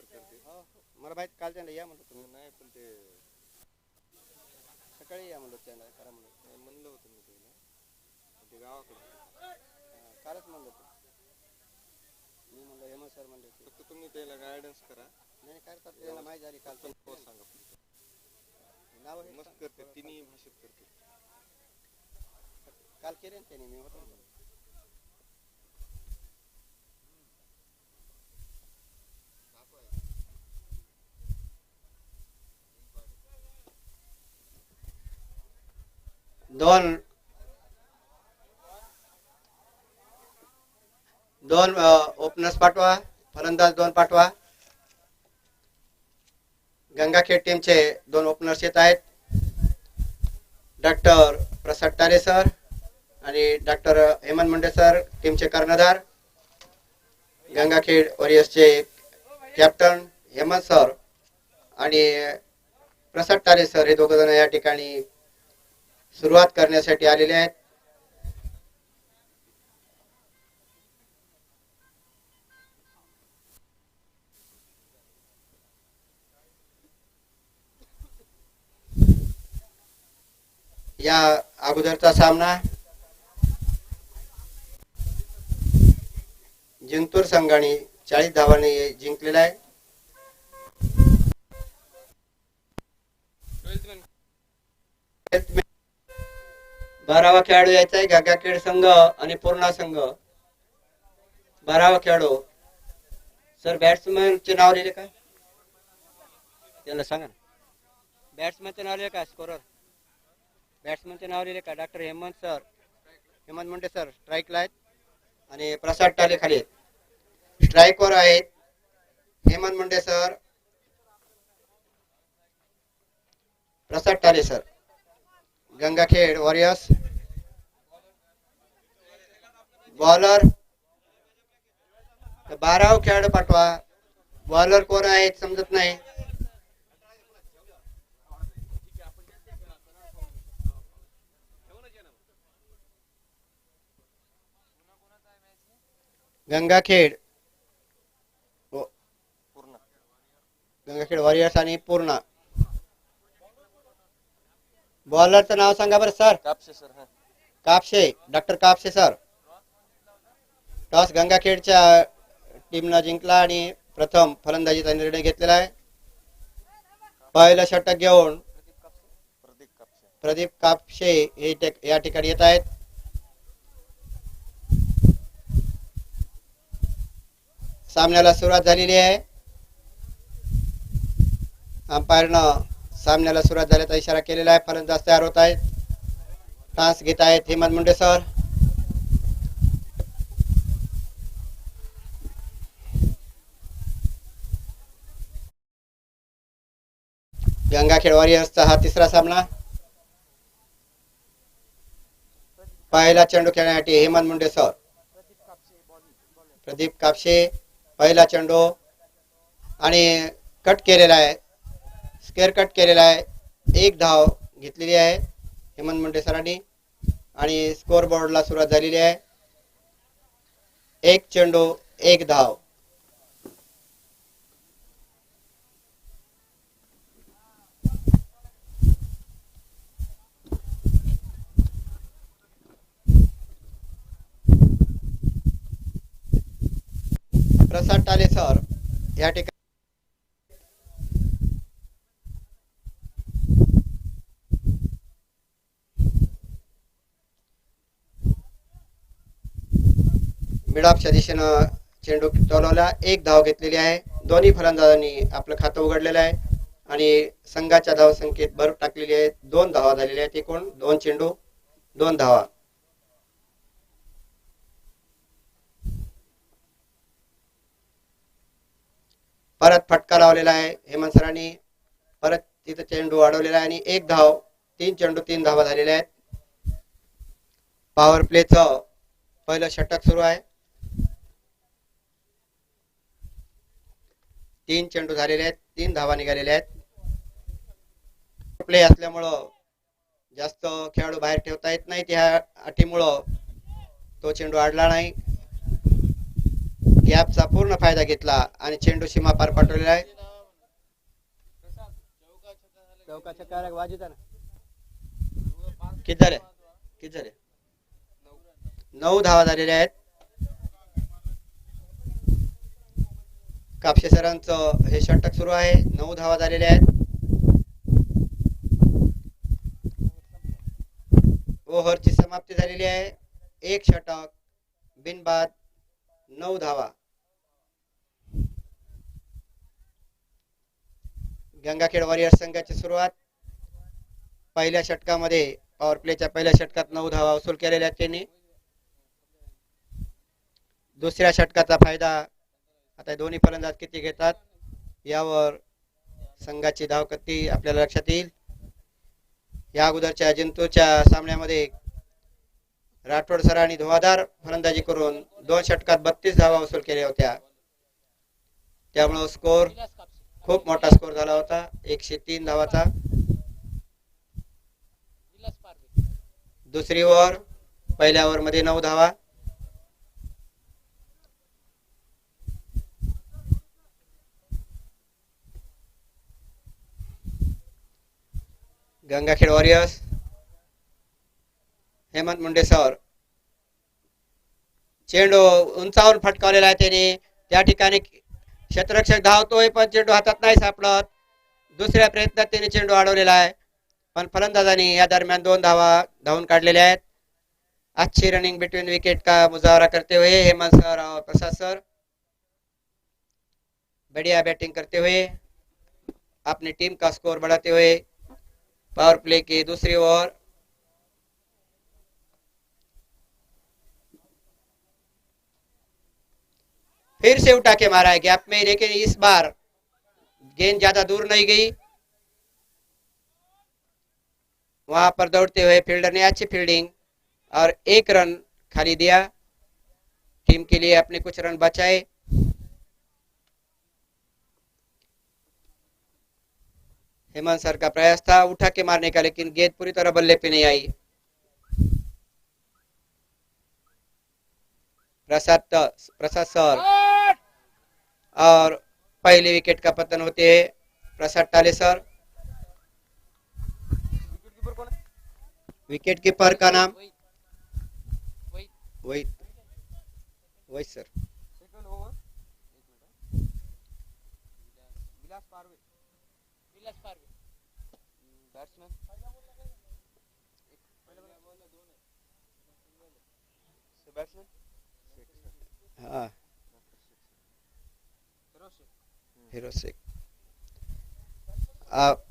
अगोदर करते. हो मला माहित कालच्या या म्हणलं तुम्ही नाही पण ते सकाळी या म्हणलं त्यांना करा म्हणलं नाही म्हणलं होतं मी त्याला ते गावाकडे. कालच म्हणलं ते मी म्हणलं हेमंत सर म्हणले ते फक्त तुम्ही त्याला गायडन्स करा. नाही करतात त्यांना माहिती झाली काल पण हो सांगा नाव हे मस्त करते तिन्ही भाषेत करते. काल केले ना त्यांनी मी होतो ना. दोन दोन ओपनर्स पाठवा, फलंदाज दोन पाठवा. गंगाखेड टीमचे दोन ओपनर्स येत आहेत, डॉक्टर प्रसाद टारे सर आणि डॉक्टर हेमंत मुंडे सर टीमचे कर्णधार. गंगाखेड वॉरियर्सचे कॅप्टन हेमंत सर आणि प्रसाद टारे सर हे दोघ जण या ठिकाणी सुरुवात करण्यासाठी आलेले आहेत. या अगोदरचा सामना जिंतूर संघाने 40 धावांनी जिंकलेला आहे. बारावा खेळाडू यायचा आहे गंगाखेड संघ आणि पूर्णा संघ. बारावा खेळाडू सर बॅट्समॅनचे नाव लिहिले का त्याला सांगा ना. बॅट्समॅनचे नाव लिहिले का स्कोरर बॅट्समॅनचे नाव लिहिले का. डॉक्टर हेमंत मुंडे सर स्ट्राईकला आहेत आणि प्रसाद टाले खाली आहेत. स्ट्राईकवर आहेत हेमंत मुंडे सर, प्रसाद टाले सर. गंगाखेड वॉरियर्स बॉलर 12 खेळाडू पाठवा. बॉलर कोण आहेत समजत नाही. गंगाखेड पूर्ण गंगाखेड वॉरियर्स आणि पूर्णा. बॉलरचं नाव सांगा बरं सर. कापसे सर. हा कापशे, डॉक्टर कापशे सर. टॉस गंगाखेडच्या टीमनं जिंकला आणि प्रथम फलंदाजीचा निर्णय घेतलेला आहे. पहिलं षटक घेऊन प्रदीप कापसे. प्रदीप कापशे हे या ठिकाणी येत आहेत. सामन्याला सुरुवात झालेली आहे. अंपायरनं सामन्याला सुरुवात झाल्याचा इशारा केलेला आहे. फलंदाज तयार होत आहेत. टॉस घेत आहेत हेमंत मुंडे सर. गंगाखेड वॉरियर्सचा हा तिसरा सामना. पहिला चेंडू खेळण्यासाठी हेमंत मुंडे सर. प्रदीप कापशे पहिला चेंडू आणि कट केलेला आहे. स्क्वेअर कट केलेला आहे. एक धाव घेतलेली आहे हेमंत मुंडे सरांनी आणि स्कोअर बोर्डला सुरुवात झालेली आहे. एक चेंडू एक धाव. प्रसाद टाले सर या ठिकाणी मिडऑफच्या दिशेनं चेंडू टोलवला. एक धाव घेतलेली आहे. दोन्ही फलंदाजांनी आपलं खातं उघडलेलं आहे आणि संघाच्या धावसंख्येत भर टाकलेली आहे. 2 धावा झालेल्या आहेत. एकूण 2 चेंडू 2 धावा. परत फटका लावलेला आहे हेमंत सरांनी. परत तिथं चेंडू अडवलेला आहे आणि एक धाव. 3 चेंडू 3 धावा झालेल्या आहेत. पॉवर प्लेचं पहिलं षटक सुरू आहे. 3 चेंडू झालेले आहेत. 3 धावा निघालेल्या आहेत. प्ले असल्यामुळं जास्त खेळाडू बाहेर ठेवता येत नाहीत. ह्या अटीमुळं तो चेंडू अडला नाही. गॅपचा पूर्ण फायदा घेतला आणि चेंडू सीमा पार पाठवलेला आहे. चौका छक्का वाजवता ना. किती झाले 9 धावा झालेल्या आहेत. कापसे सरांचं हे षटक सुरू आहे. 9 धावा झालेल्या आहेत. ओव्हरची समाप्ती झालेली आहे. एक षटक बिनबाद 9 धावा. गंगाखेड वॉरियर्स संघाची सुरुवात. पहिल्या षटकामध्ये पॉवर प्लेच्या पहिल्या षटकात 9 धावा वसूल केलेल्या आहेत त्यांनी. दुसऱ्या षटकाचा फायदा आता दोन्ही फलंदाज किती घेतात यावर संघाची धावगती आपल्याला लक्षात येईल. या अगोदरच्या जिंतूरच्या सामन्यामध्ये राठोड सरांनी धुवाधार फलंदाजी करून 2 षटकात 32 धावा वसूल केल्या होत्या. त्यामुळे स्कोर खूप मोठा स्कोर झाला होता. 103 धावाचा. दुसरी ओव्हर. पहिल्या ओव्हर मध्ये 9 धावा. Gangakhed warriors Hemant Munde sir. चेंडू उंचावून फटकावलेला आहे त्याने. त्या ठिकाणी क्षेत्ररक्षक धावतोय पण चेंडू हातात नाही सापडत. दुसऱ्या प्रयत्नात त्याने चेंडू अडवलेला आहे पण फलंदाजांनी या दरम्यान 2 धावा धावून काढलेल्या आहेत. अच्छी रनिंग बिटवीन विकेट का मुजाहरा करते हुए हेमंत सर और प्रसाद सर बढ़िया बैटिंग करते हुए अपनी टीम का स्कोर बढ़ाते हुए पावर प्ले की दूसरी ओवर. फिर से उठा के मारा है गैप में, लेकिन इस बार गेंद ज्यादा दूर नहीं गई. वहां पर दौड़ते हुए फील्डर ने अच्छी फील्डिंग और 1 रन खाली दिया. टीम के लिए अपने कुछ रन बचाए. हेमंत सर का प्रयास था उठा के मारने का, लेकिन गेंद पूरी तरह बल्ले पे नहीं आई. प्रसाद सर और पहले विकेट का पतन होते हैं प्रसाद टाले सर. विकेट कीपर का नाम वही sir. Second over. Vilas Parve. Batsman. Batsman. हाँ फिरोज शेख.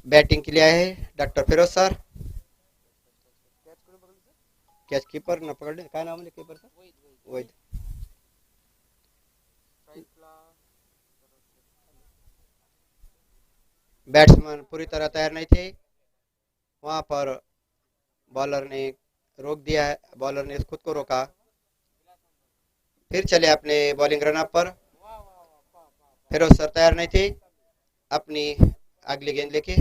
बैटिंग के लिए आए हैं doctor Firoz sir. Catch keeper न पकड़े. काय नाव म्हणजे कीपर सर. वैद. बैट्समैन पूरी तरह तैयार नहीं थे. वहां पर बॉलर ने रोक दिया है. बॉलर ने खुद को रोका. फिर चले अपने बॉलिंग रनअप पर. फिरोज सर तैयार नहीं थे अपनी अगली गेंद लेके.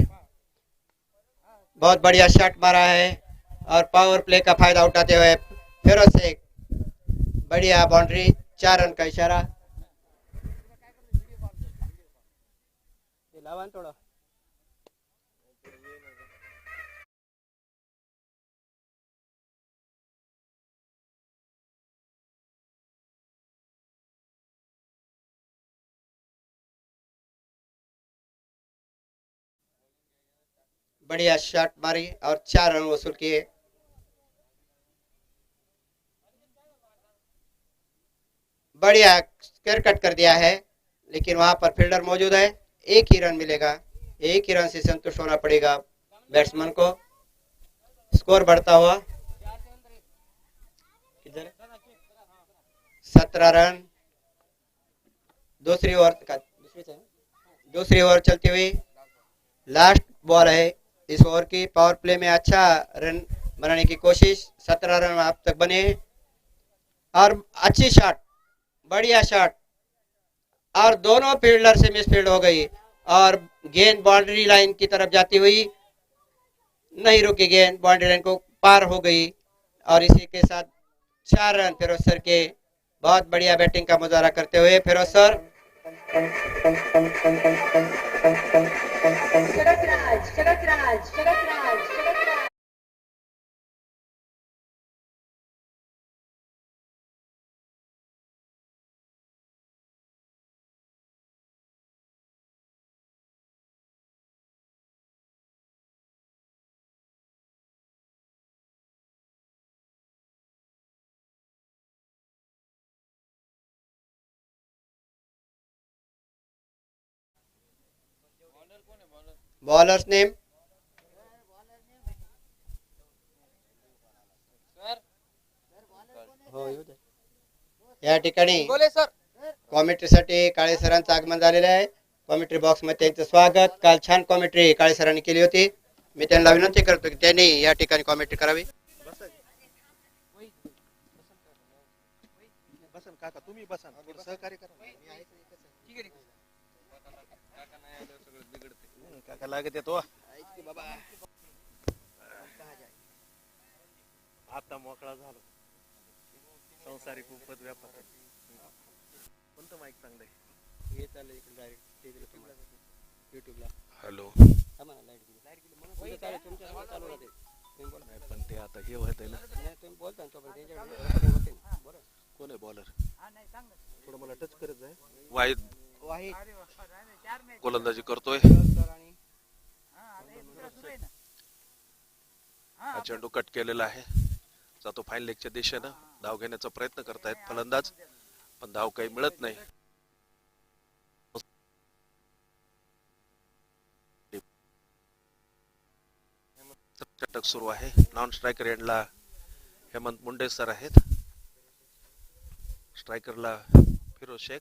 बहुत बढ़िया शॉट मारा है और पावर प्ले का फायदा उठाते हुए फिरोज शेख. बढ़िया बाउंड्री. 4 रन का इशारा. थोड़ा बढ़िया शॉट मारी और 4 रन वसूल किए. बढ़िया स्क्वायर कट कर दिया है, लेकिन वहां पर फील्डर मौजूद है. 1 ही रन मिलेगा. 1 ही रन से संतुष्ट होना पड़ेगा बैट्समैन को. स्कोर बढ़ता हुआ 17 रन. दूसरी ओवर चलती हुई लास्ट बॉल है इस ओवर की. पावर प्ले में अच्छा रन बनाने की कोशिश. 17 रन अब तक बने और अच्छी शॉट. बढ़िया शॉट और दोनों फील्डर से मिसफील्ड हो गई और गेंद बाउंड्री लाइन की तरफ जाती हुई नहीं रुकी. गेंद बाउंड्री लाइन को पार हो गई और इसी के साथ 4 रन फिरोज सर के बहुत बढ़िया बैटिंग का मुजाहरा करते हुए फिरोज सर। शरतराज शरतराज शरतराज शरतराज बॉलर्स नेम या ठिकाणी कॉमेंट्रीसाठी काळे सरांचं आगमन झालेलं आहे. कॉमेंट्री बॉक्स मध्ये त्यांचं स्वागत. काल छान कॉमेंट्री काळे सरांनी केली होती. मी त्यांना विनंती करतो की त्यांनी या ठिकाणी कॉमेंट्री करावी. बसन काका तुम्ही बसा थोडं सहकार्य करा. काका लागत येतो बाबा. आता मोकळा झालो. संसारिक उपद व्यापार. कोणतं माईक चांगलं आहे? हे चाललं इकडे डायरेक्ट टीव्हीला तुम्हाला युट्यूबला. हॅलो. थांबा ना, लाईट गेली. म्हणजे चालेल, तुमच्या हातात चालू राहते. तुम्ही बोला. नाही पण ते आता हे होत आहे ना. नाही, तुम्ही बोलता ना तोपर्यंत त्यांच्याकडे recording होते ना. बरं. कोण आहे बॉलर? थोडं मला टच करत जाय. वाहिद गोलंदाजी करतोय. सर आणि हा चेंडू कट केलेला आहे. जातो फाईन लेगच्या दिशेनं. धाव घेण्याचा प्रयत्न करतायत फलंदाज पण धाव काही मिळत नाही. षटक सुरू आहे. नॉन स्ट्रायकर एंडला हेमंत मुंडे सर आहेत. स्ट्रायकरला फिरोज शेख.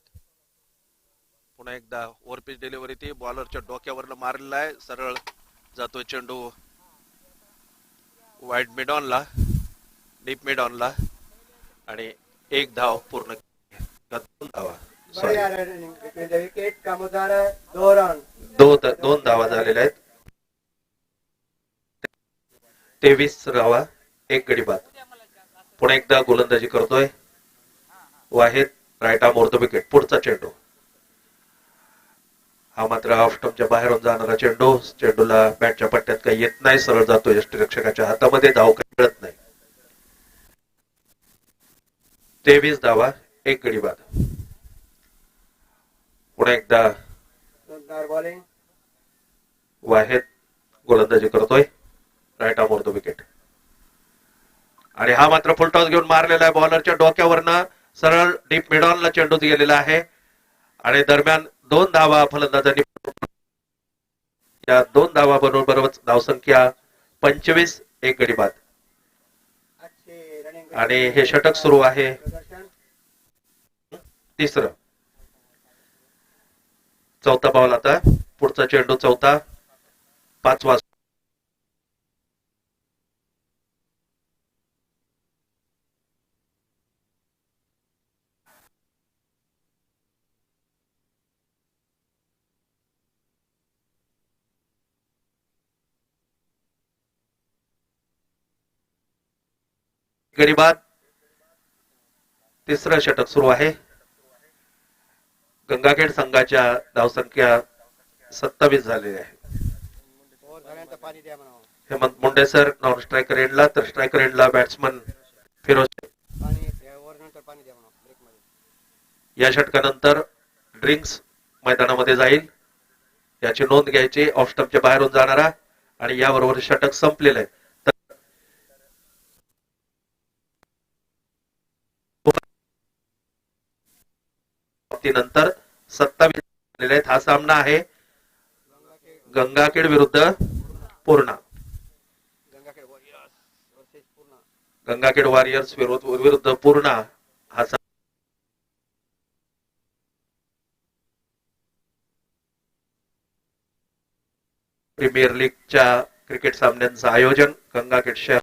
पुन्हा एकदा ओव्हरपिच डिलिव्हरी ती बॉलरच्या डोक्यावरनं मारलेला आहे. सरळ जातोय चेंडू वाईड मिड ऑनला, डीप मिड ऑनला आणि एक धाव पूर्ण. दोन धावा बढ़िया रनिंग बिटवीन द विकेट का मुजाहरा. 2 रन. दोन धावा झालेल्या आहेत. 23 धावा, एक गडी बाद. पुन्हा एकदा गोलंदाजी करतोय Wahid. Right arm over the wicket. पुढचा चेंडू हा मात्र ऑफ स्टंपच्या बाहेरून जाणारा चेंडू. चेंडूला बॅटच्या पट्ट्यात काही येत नाही. सरळ जातो यष्टीरक्षकाच्या हातामध्ये. धाव काही मिळत नाही. 23 धावा, एक गडी बाद. पुन्हा एकदा बॉलिंग. वाहिद गोलंदाजी करतोय right arm over the wicket आणि हा मात्र फुल टॉस घेऊन मारलेला आहे. बॉलरच्या डोक्यावरनं सरळ डीप मिड ऑनला चेंडू गेलेला आहे आणि दरम्यान 2 धावा फलंदाजांनी. या 2 धावा बरोबरच धावसंख्या 25, एक गडी बाद. अच्छे रनिंग आणि हे षटक सुरू आहे तिसरं. चौथा बॉल आता. पुढचा चेंडू चौथा, 5वा. गडी बाद. तिसरं षटक सुरू आहे. गंगाखेड संघाच्या धावसंख्या 27 झालेली आहे. और झाल्यानंतर पाणी द्या म्हणावं. Hemant Munde sir non striker एंडला, तर स्ट्रायकर एंडला बॅट्समन फिरोज. पाणी ओव्हर नंतर पाणी द्या म्हणावं ब्रेक मध्ये. या षटकानंतर ड्रिंक्स मैदानामध्ये जाईल. याची नोंद घ्यायची. ऑफ स्टंपच्या बाहेरून जाणारा आणि याबरोबर षटक संपलेलं आहे. नंतर 27 झालेले आहेत. हा सामना आहे गंगाखेड विरुद्ध Purna. Gangakhed warriors versus Purna. Gangakhed warriors विरुद्ध पूर्णा हा प्रीमियर लीगच्या क्रिकेट सामन्यांचं आयोजन गंगाखेड शहर.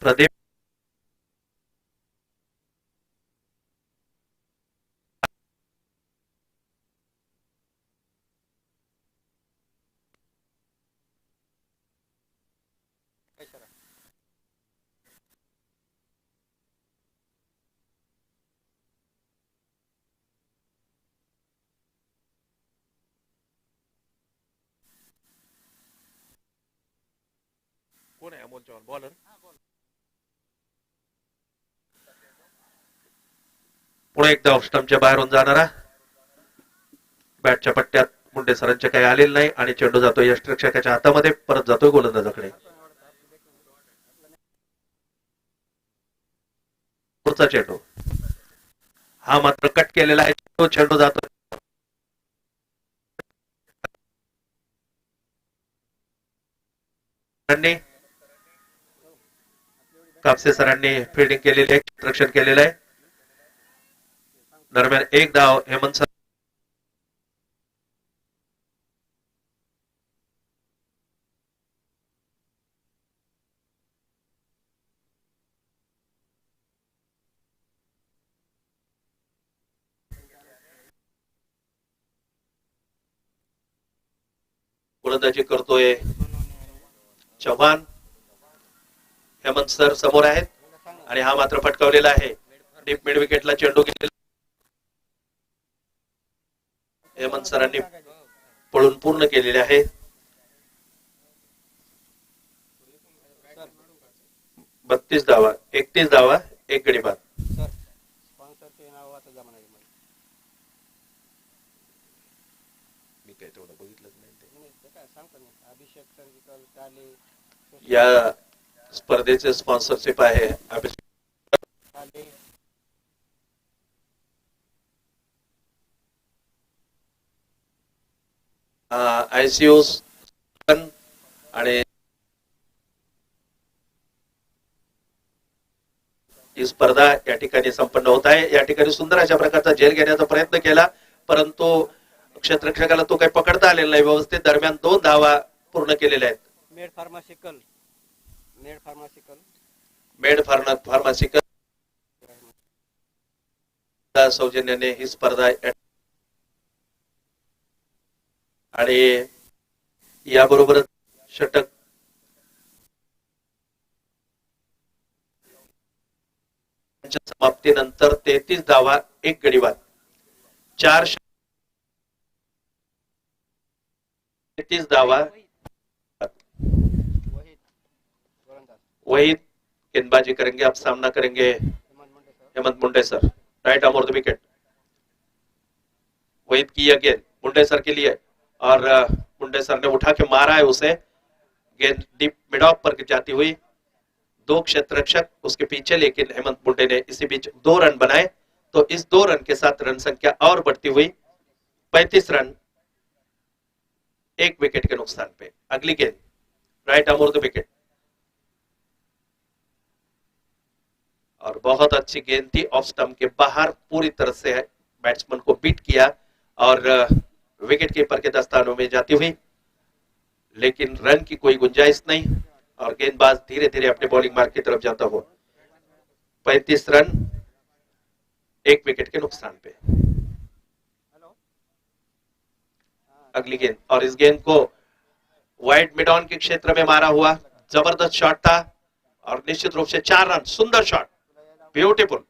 प्रदीप कोण आहे अमोल चव्हाण बॉलर पुढे एकदा स्टंपच्या बाहेरून जाणारा बॅटच्या पट्ट्यात मुंडे सरांच्या काही आलेलं नाही आणि चेंडू जातोय यष्टिरक्षकाच्या हातामध्ये परत जातोय गोलंदाजाकडे पुढचा चेंडू हा मात्र कट केलेला आहे तो चेंडू जातो कापसे सरांनी फिल्डिंग केलेली आहे रक्षण केलेलं आहे दरम्यान एक धाव हेमंत सर गोलंदाजी करतोय चव्हाण हेमंत सर समोर आहेत आणि हा मात्र फटकावलेला आहे डीप मिड विकेटला चेंडू गेलेला हेमंत सरांनी पळून पूर्ण केलेले आहे 32 धावा 31 धावा एक गडी बाद मी काय तेवढं बघितलंच नाही या स्पर्धेचे स्पॉन्सरशिप आहे आयसीयू आणि ही स्पर्धा या ठिकाणी संपन्न होत आहे या ठिकाणी सुंदर अशा प्रकारचा झेल घेण्याचा प्रयत्न केला परंतु क्षेत्ररक्षकाला तो काही पकडता आलेला नाही व्यवस्थित दरम्यान 2 धावा पूर्ण केलेल्या आहेत मेड फार्मासिकल सौजन्याने ही स्पर्धा आणि याबरोबरच षटक समाप्तीनंतर 33 धावा एक गडी बाद 33 धावा वही गेंदबाजी करेंगे अब सामना करेंगे Hemant Munde sir right arm off the wicket Wahid किया गेंद मुंडे सर के लिए और मुंडे सर ने उठा के मारा है उसे गेंद डीप मिड ऑफ पर जाती हुई 2 क्षेत्ररक्षक उसके पीछे लेकिन हेमंत मुंडे ने इसी बीच 2 रन बनाए तो इस 2 रन के साथ रन संख्या और बढ़ती हुई 35 रन 1 विकेट के नुकसान पे अगली गेंद right arm off the wicket और बहुत अच्छी गेंद थी ऑफ स्टंप के बाहर पूरी तरह से बैट्समैन को बीट किया और विकेट कीपर के दस्तानों में जाती हुई लेकिन रन की कोई गुंजाइश नहीं और गेंदबाज धीरे धीरे अपने बॉलिंग मार्ग की तरफ जाता हुआ 35 रन 1 विकेट के नुकसान पे अगली गेंद और इस गेंद को वाइड मिड ऑन के क्षेत्र में मारा हुआ जबरदस्त शॉट था और निश्चित रूप से 4 रन सुंदर शॉट ब्यूटीफुल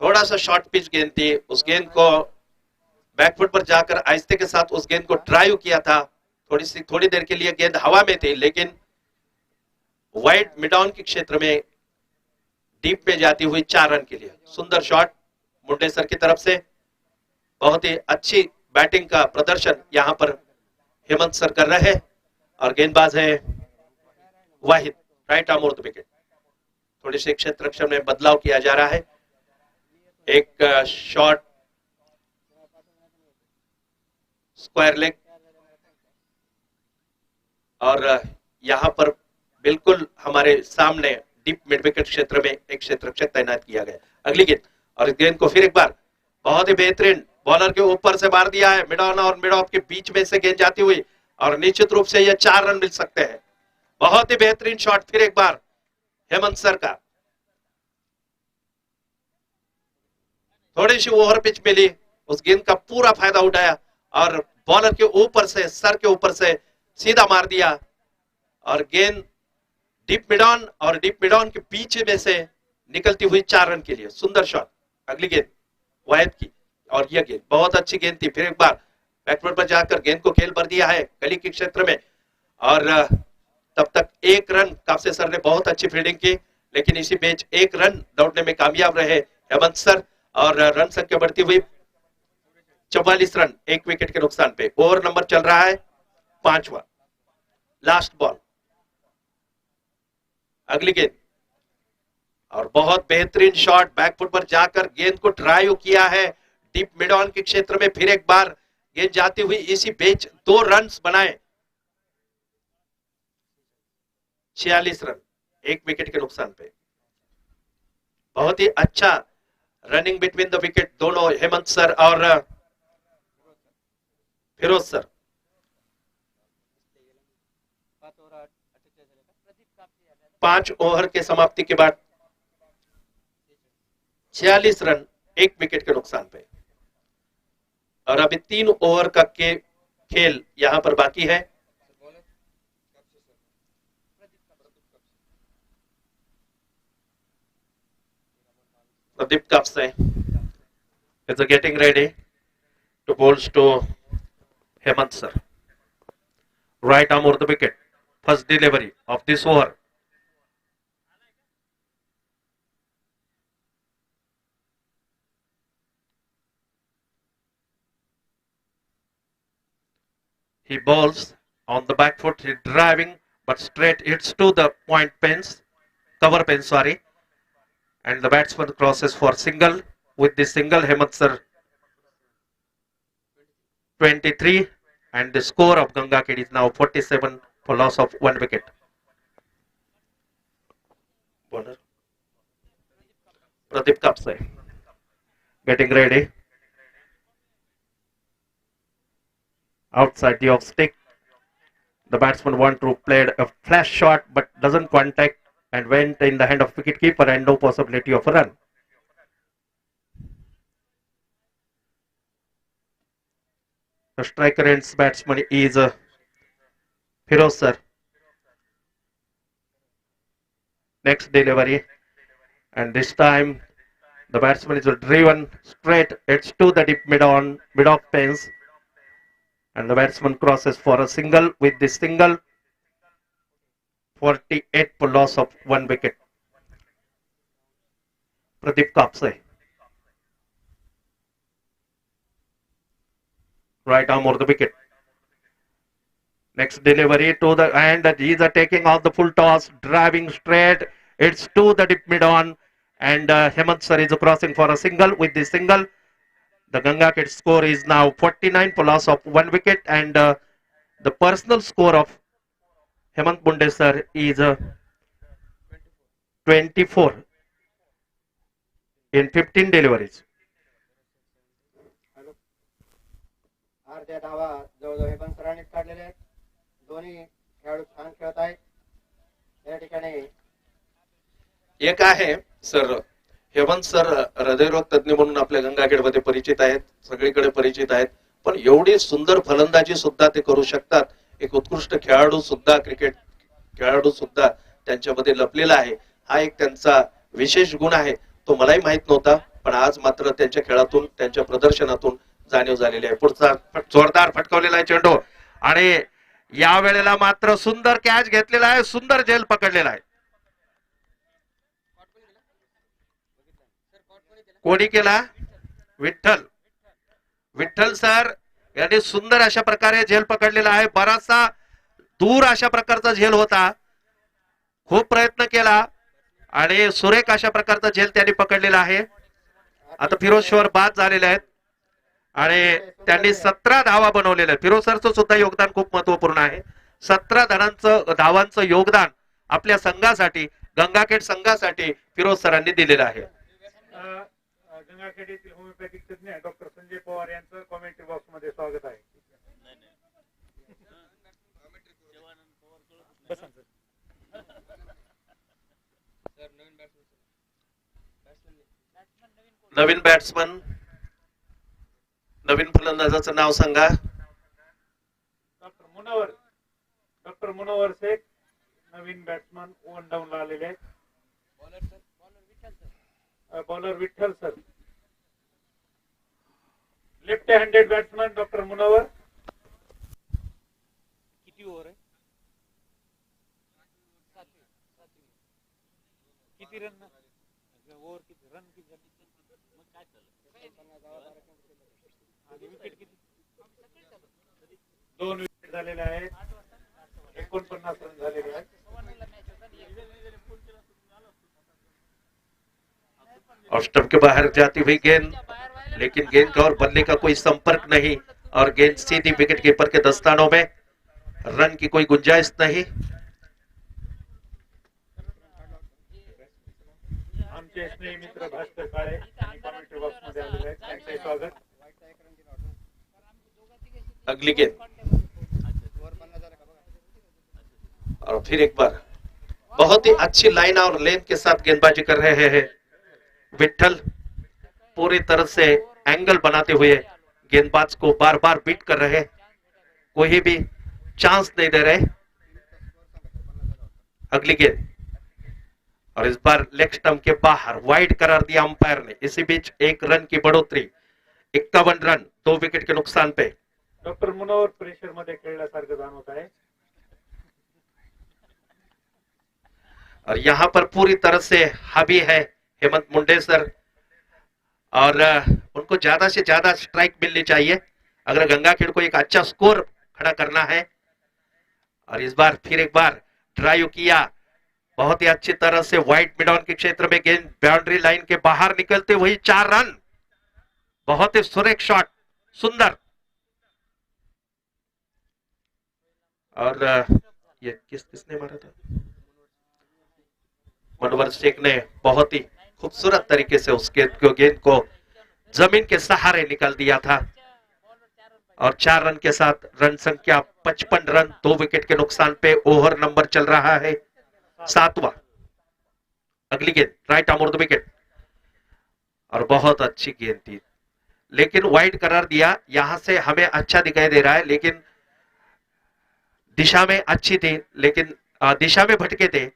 थोड़ा सा शॉर्ट पिच गेंद थी उस गेंद को बैकफुट पर जाकर आहिस्ते के साथ उस गेंद को ड्राइव किया था थोड़ी देर के लिए गेंद हवा में थी लेकिन वाइड मिड ऑन के क्षेत्र में डीप में जाती हुई 4 रन के लिए सुंदर शॉट मुंडे सर की तरफ से बहुत ही अच्छी बैटिंग का प्रदर्शन यहां पर हेमंत सर कर रहे हैं और गेंदबाज है Wahid right arm off the wicket थोड़ी सी क्षेत्र रक्षण में बदलाव किया जा रहा है एक शॉट स्क्वायर लेग और यहां पर बिल्कुल हमारे सामने डीप मिड विकेट क्षेत्र में एक क्षेत्र रक्षक तैनात किया गया अगली गेंद और इस गेंद को फिर एक बार बहुत ही बेहतरीन बॉलर के ऊपर से मार दिया है मिड ऑन और मिड ऑफ के बीच में से गेंद जाती हुई और निश्चित रूप से यह 4 रन मिल सकते हैं बहुत ही बेहतरीन शॉट फिर एक बार हेमंत सर का। थोड़ी सी ओवर पिच मिली, उस गेंद का पूरा फायदा उठाया और बॉलर के ऊपर से, सर के ऊपर से सीधा मार दिया और गेंद डीप मिड ऑन और डीप मिड ऑन के पीछे में से निकलती हुई 4 रन के लिए सुंदर शॉट। अगली गेंद वाहिद की और यह गेंद बहुत अच्छी गेंद थी। फिर एक बार बैकवर्ड पर जाकर गेंद को खेल भर दिया है गली के क्षेत्र में और तब तक 1 रन। काफसे सर ने बहुत अच्छी फील्डिंग की, लेकिन इसी मैच 1 रन दौड़ने में कामयाब रहे हेमंत सर और रन संख्या बढ़ती हुई 44 रन 1 विकेट के नुकसान पे। ओवर नंबर चल रहा है 5वां, लास्ट बॉल। अगली गेंद और बहुत बेहतरीन शॉट, बैकफुट पर जाकर गेंद को ड्राइव किया है डीप मिड ऑन के क्षेत्र में। फिर एक बार गेंद जाती हुई इसी बेच 2 रन बनाए, 46 रन 1 विकेट के नुकसान पे। बहुत ही अच्छा रनिंग बिटवीन द विकेट दोनों हेमंत सर और फिरोज सर। पांच ओवर के समाप्ति के बाद 46 रन 1 विकेट के नुकसान पे और अभी 3 ओवर का खेल यहां पर बाकी है। Pradeep Kapse is getting ready to bowls to Hemant sir. Right arm over the wicket. First delivery of this over. He bowls on the back foot, he driving, but straight hits to the point pins, cover pins, sorry. And the batsman crosses for single. With the single, Hemant sir 23, and the score of Ganga Kid is now 47 for loss of 1 wicket. Bowler Pradeep Kapse getting ready. Outside the off stick. The batsman want to play a flash shot but doesn't contact and went in the hand of wicketkeeper and no possibility of a run. The striker ends batsman is Firoz sir. Next delivery, and this time the batsman is driven straight. It's to the deep mid off pins, and the batsman crosses for a single. With this single, 48 for loss of 1 wicket. Pradeep Kapse. Right arm over the wicket. Next delivery to the hand. He's taking off the full toss, driving straight. It's to the deep mid on, and Hemant sir is crossing for a single. With this single, the Ganga Kid score is now 49 for loss of 1 wicket, and the personal score of Hemant Bunde sir is 24 in 15 deliveries. अर्ध्या धावा जवळजवळ हेमंत सरांनीच काढलेले आहेत. दोन्ही खेळाडू छान खेळत आहेत या ठिकाणी. एक आहे सर, हेमंत सर हृदयरोग तज्ञ म्हणून आपल्या गंगाखेडमध्ये परिचित आहेत, सगळीकडे परिचित आहेत, पण एवढी सुंदर फलंदाजी सुद्धा ते करू शकतात. एक उत्कृष्ट खेळाडू सुद्धा, क्रिकेट खेळाडू सुद्धा त्यांच्यामध्ये लपलेला आहे. हा एक त्यांचा विशेष गुण आहे. तो मलाही माहित नव्हता, पण आज मात्र त्यांच्या खेळातून, त्यांच्या प्रदर्शनातून जाणीव झालेली आहे. पुढचा जोरदार फटकावलेला आहे चेंडू आणि या वेळेला मात्र सुंदर कॅच घेतलेला आहे, सुंदर झेल पकडलेला आहे. कोणी केला? विठ्ठल. विठ्ठल सर यांनी सुंदर अशा प्रकारे झेल पकडलेला आहे. बराचसा दूर अशा प्रकारचा झेल होता, खूप प्रयत्न केला आणि सुरेख अशा प्रकारचा झेल त्यांनी पकडलेला आहे. आता फिरोज शोर बाद झालेले आहेत आणि त्यांनी 17 धावा बनवलेल्या आहेत. फिरोज सरचं सुद्धा योगदान खूप महत्वपूर्ण आहे. 17 धावांचं योगदान आपल्या संघासाठी, गंगाखेड संघासाठी फिरोज सरांनी दिलेलं आहे. गंगाखेड येथील होमिओपॅथिक तज्ञ डॉक्टर संजय पवार यांचं कॉमेंट्री बॉक्स मध्ये स्वागत आहे. नवीन बॅट्समन, नवीन फलंदाजाचं नाव सांगा. डॉक्टर मुनवर शेख, नवीन बॅट्समन वन डाऊन ला आलेले आहेत. Bowler Vitthal sir. Left handed batsman doctor Munawar. किती ओव्हर आहे? किती रन? ओव्हर किती? रन किती झाले? मग काय झालं? आणि विकेट किती? 2 विकेट झालेले आहेत. 49 रन झालेले आहेत. और स्टंप के बाहर जाती हुई गेंद, लेकिन गेंद का और बल्ले का कोई संपर्क नहीं और गेंद सीधी विकेट कीपर के दस्तानों में. रन की कोई गुंजाइश नहीं. आमचे स्नेही मित्र भास्कर काळे आणि कॉमेंट्री बॉक्स मध्ये आलेले आहेत. त्यांचे स्वागत. अगली गेंद और फिर एक बार बहुत ही अच्छी लाइन और लेंथ के साथ गेंदबाजी कर रहे हैं विठल. पूरी तरह से एंगल बनाते हुए गेंदबाज को बार बार बीट कर रहे, कोई भी चांस नहीं दे रहे. अगली गेंद और इस बार लेग स्टंप के बाहर वाइड करार दिया अंपायर ने. इसी बीच 1 रन की बढ़ोतरी. 51 रन 2 विकेट के नुकसान पे. डॉक्टर मुनवर प्रेशर मध्ये खेळल्यासारखं जाणवत आहे. और यहाँ पर पूरी तरह से हावी है हेमंत मुंडेसर और उनको ज्यादा से ज्यादा स्ट्राइक मिलनी चाहिए अगर गंगाखेड़ को एक अच्छा स्कोर खड़ा करना है. और इस बार फिर एक बार ड्राइव किया बहुत ही अच्छी तरह से वाइड मिडॉन के क्षेत्र में. गेंद बाउंड्री लाइन के बाहर निकलते हुए 4 रन. बहुत ही सुरेख शॉट, सुंदर. और ये किसने मारा था? मनोवर शेख ने बहुत ही खूबसूरत तरीके से उस गेंद को जमीन के सहारे निकाल दिया था. और 4 रन के साथ रन संख्या 55 रन 2 विकेट के नुकसान पे. ओवर नंबर चल रहा है 7वां. अगली गेंद right arm off the wicket और बहुत अच्छी गेंद थी, लेकिन वाइड करार दिया. यहां से हमें अच्छा दिखाई दे रहा है, लेकिन दिशा में अच्छी थी, लेकिन दिशा में भटके थे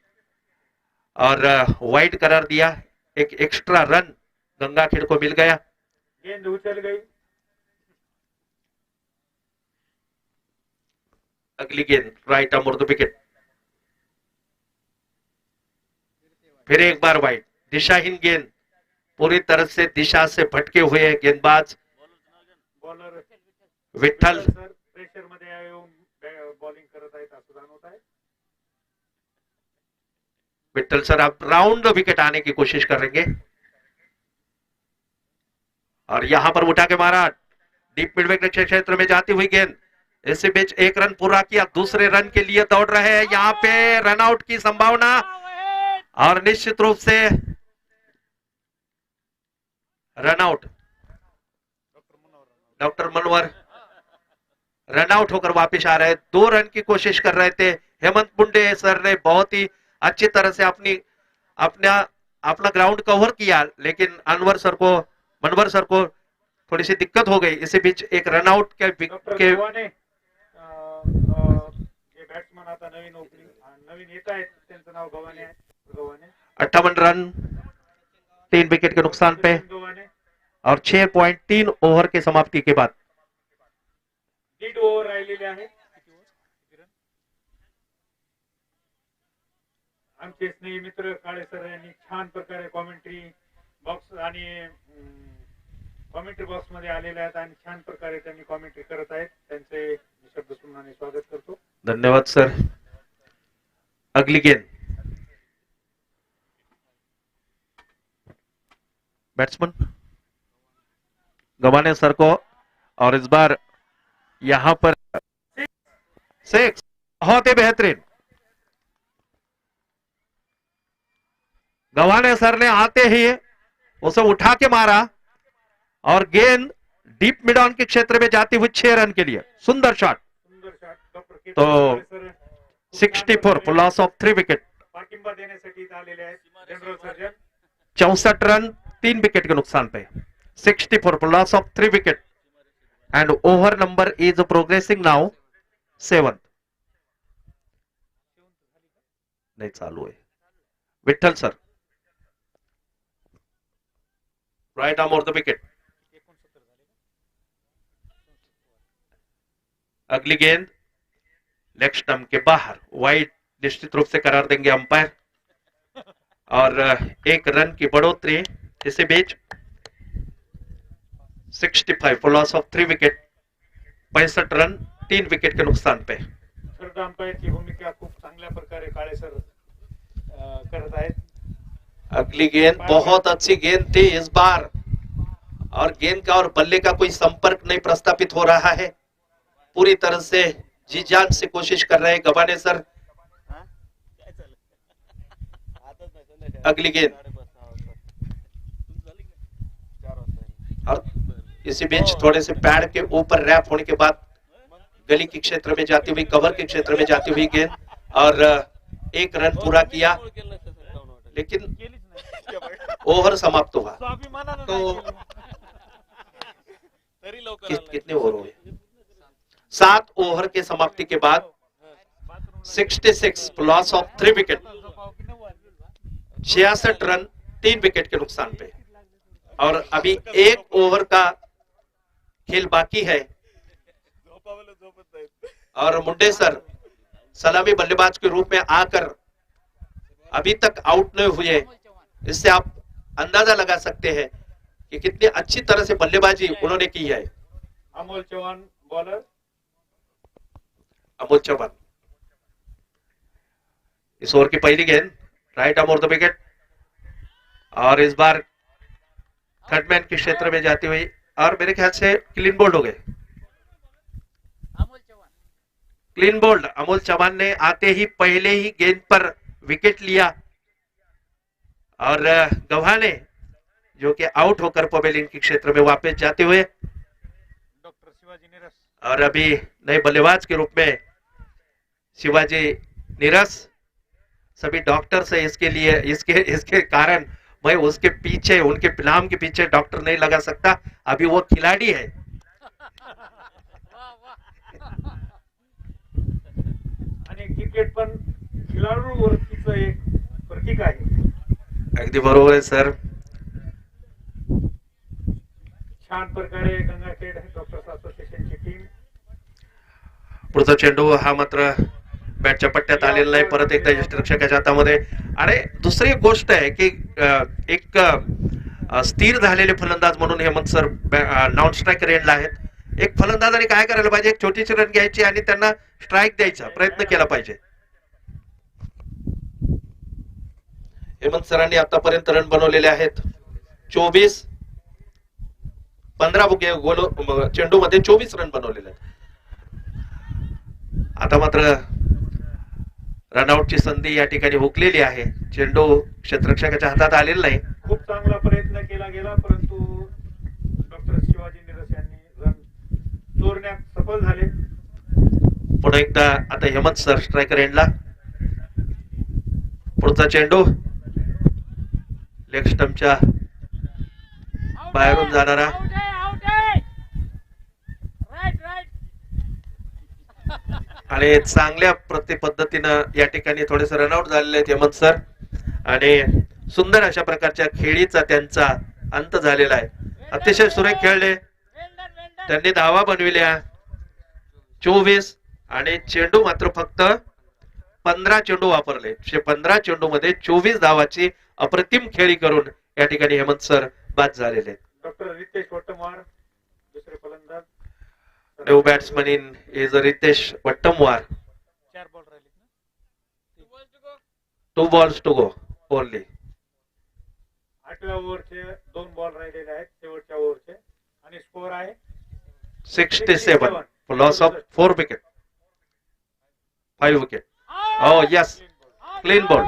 और वाइड करार दिया. एक एक्स्ट्रा रन गंगाखेड़ को मिल गया. गेंद उछल गई. अगली गेंद right arm off the wicket. फिर एक बार वाइड. दिशाहीन गेंद, पूरी तरह से दिशा से भटके हुए गेंदबाज बॉलर विठ्ठल सर प्रेशर मध्ये येऊन बॉलिंग करत आहेत असं जाणवत आहे. विठ्ठल सर आप राउंड विकेट आने की कोशिश करेंगे. और यहां पर उठा के मारा. डीप मिड विकेट क्षेत्र में जाती हुई गेंद. इसी बीच 1 रन पूरा किया. दूसरे रन के लिए दौड़ रहे हैं. यहां पे रन आउट की संभावना और निश्चित रूप से run out. Doctor Munawar run out होकर वापस आ रहे. 2 रन की कोशिश कर रहे थे. हेमंत मुंडे सर ने बहुत ही अच्छी तरह से अपना ग्राउंड कवर किया, लेकिन मनवर सर को थोड़ी सी दिक्कत हो गई. इसी बीच एक रन आउट के बॅट्समन आता नवीन येत आहेत. त्यांचं नाव गव्हाणे आहे. 58 रन 3 विकेट के नुकसान पे और 6.3 ओवर की समाप्ति के बाद 1.5 ओव्हर राहिलेले आहे. आमचे स्नेही मित्र काळे सर यांनी छान प्रकारे कॉमेंट्री बॉक्स आणि कॉमेंट्री बॉक्स मध्ये आलेले आहेत आणि छान प्रकारे त्यांनी कॉमेंट्री करत आहेत. त्यांचे शब्दसुमनाने स्वागत करतो. धन्यवाद सर. अगली गेंद बैट्समैन गवाने सर को और इस बार यहां पर 6 बहुत ही बेहतरीन. गवाने सर ने आते ही उसे उठा के मारा और गेंद डीप मिड ऑन के क्षेत्र में जाती हुई 6 रन के लिए. सुंदर शॉट. तो 64 फॉर लॉस ऑफ 3 विकेट. पाठिंबा देण्यासाठी इथं आलेले आहेत जनरल सर्जन. 64 रन 3 विकेट के नुकसान पे 64 for loss of 3 wicket and over number is progressing now 7. नहीं चालू है Vitthal sir. Right arm off the wicket. 69 झाले का? अगली गेंद लेग स्टंप के बाहर. वाइड निश्चित रूप से करार देंगे अंपायर और एक रन की बढ़ोतरी इसी बीच. 65 for loss of 3 wicket. 65 run 3 wicket के नुकसान पे. थर्ड अंपायरची भूमिका खूप चांगल्या प्रकारे काळे सर करत आहेत. अगली गेंद बहुत अच्छी गेंद थी इस बार और गेंद का और बल्ले का कोई संपर्क नहीं प्रस्तापित हो रहा है. पूरी तरह से जी जान से कोशिश कर रहे हैं गवाने सर. हा? काय चाललं? आताच नाही, संध्याकाळी. अगली गेंद 5:30 वाजता. तुमचं झाली का? 4 वाजता. और इसी बीच थोड़े से पैड के ऊपर रैप होने के बाद गली के क्षेत्र में जाती हुई कवर के क्षेत्र में जाती हुई गेंद और एक रन पूरा किया केलं नसतं सर, जाऊन वाटेल. लेकिन केलीच नाही. ओव्हर समाप्त हुआ. स्वाभिमानानं तो नाही केली. तरी लवकर आलाय. कितने ओव्हर हुए? 7 ओव्हर के समाप्ति के बाद 66 loss of 3 wicket. 66 run 3 wicket के नुकसान पे और अभी एक ओवर का खेल बाकी है झोपावलं झोपत नाहीत. और मुंडे सर सलामी बल्लेबाज के रूप में आकर अभी तक आउट नहीं हुए. इससे आप अंदाजा लगा सकते हैं कि कितनी अच्छी तरह से बल्लेबाजी उन्होंने की है. अमोल चव्हाण बॉलर. अमोल चौहान. इस ओवर की पहली गेंद right arm off the wicket और इस बार थर्डमैन के क्षेत्र में जाती हुई और मेरे ख्याल से क्लीन बोल्ड हो गए. Clean bowled. अमोल चौहान ने आते ही पहले ही गेंद पर विकेट लिया और गव्हाणे जो कि आउट होकर पवेलियन के क्षेत्र में वापस जाते हुए डॉक्टर शिवाजी निरस. और अभी नए बल्लेबाज के रूप में शिवाजी निरस. सभी डॉक्टर से इसके लिए इसके कारण मैं उसके पीछे उनके नाम के पीछे डॉक्टर नहीं लगा सकता. अभी वो खिलाड़ी है. आणि क्रिकेट पण खिलाडूवरतीच एक प्रतीक आहे. अगदी बरोबर आहे सर. छान प्रकारे गंगाखेड डॉक्टर्स असोसिएशनची टीम. पुढचा चेंडू हा मात्र बॅटच्या पट्ट्यात आलेला नाही. परत एकदा यष्टिरक्षकाच्या हातामध्ये. आणि दुसरी एक गोष्ट आहे की एक स्थिर झालेले फलंदाज म्हणून हेमंत सर नॉन स्ट्रायकर एंडला आहेत. एक फलंदाजाने काय करायला पाहिजे? एक छोटीशी रन घ्यायची आणि त्यांना स्ट्राईक द्यायचा प्रयत्न केला पाहिजे. हेमंत सरांनी आतापर्यंत रन बनवलेले आहेत 24. 15 गोल चेंडू मध्ये 24 रन बनवलेले आहेत. आता मात्र रनआउटची संधी या ठिकाणी हुकलेली आहे. चेंडू क्षेत्ररक्षकाच्या हातात आलेला नाही. खूप चांगला प्रयत्न केला गेला परंतु डॉक्टर शिवाजी निरस यांनी रन चोरण्यात सफल झाले. पुन्हा एकदा आता हेमंत सर स्ट्रायकर एंडला. पुढचा चेंडू लेग स्टंपच्या बाहेरून जाणारा. आणि चांगल्या पद्धतीनं या ठिकाणी थोडेसे रनआउट झालेले आहेत हेमंत सर आणि सुंदर अशा प्रकारच्या खेळीचा त्यांचा अंत झालेला आहे. अतिशय सुरेख खेळले. त्यांनी धावा बनविल्या 24 आणि चेंडू मात्र फक्त 15 चेंडू वापरले. 15 चेंडू मध्ये 24 धावाची अप्रतिम खेळी करून या ठिकाणी हेमंत सर बाद झालेले. डॉक्टर रितेश वट्टमवार दुसरे फलंदाज. New batsman in is Ritesh Vattamwar. 4 ball राहिलेत ना. 2 balls to go ओनली. 8व्या ओव्हरचे 2 बॉल राहिलेले आहेत शेवटच्या ओव्हरचे आणि स्कोर आहे 67 loss of 4 wicket. 5 wicket. Oh yes, clean ball.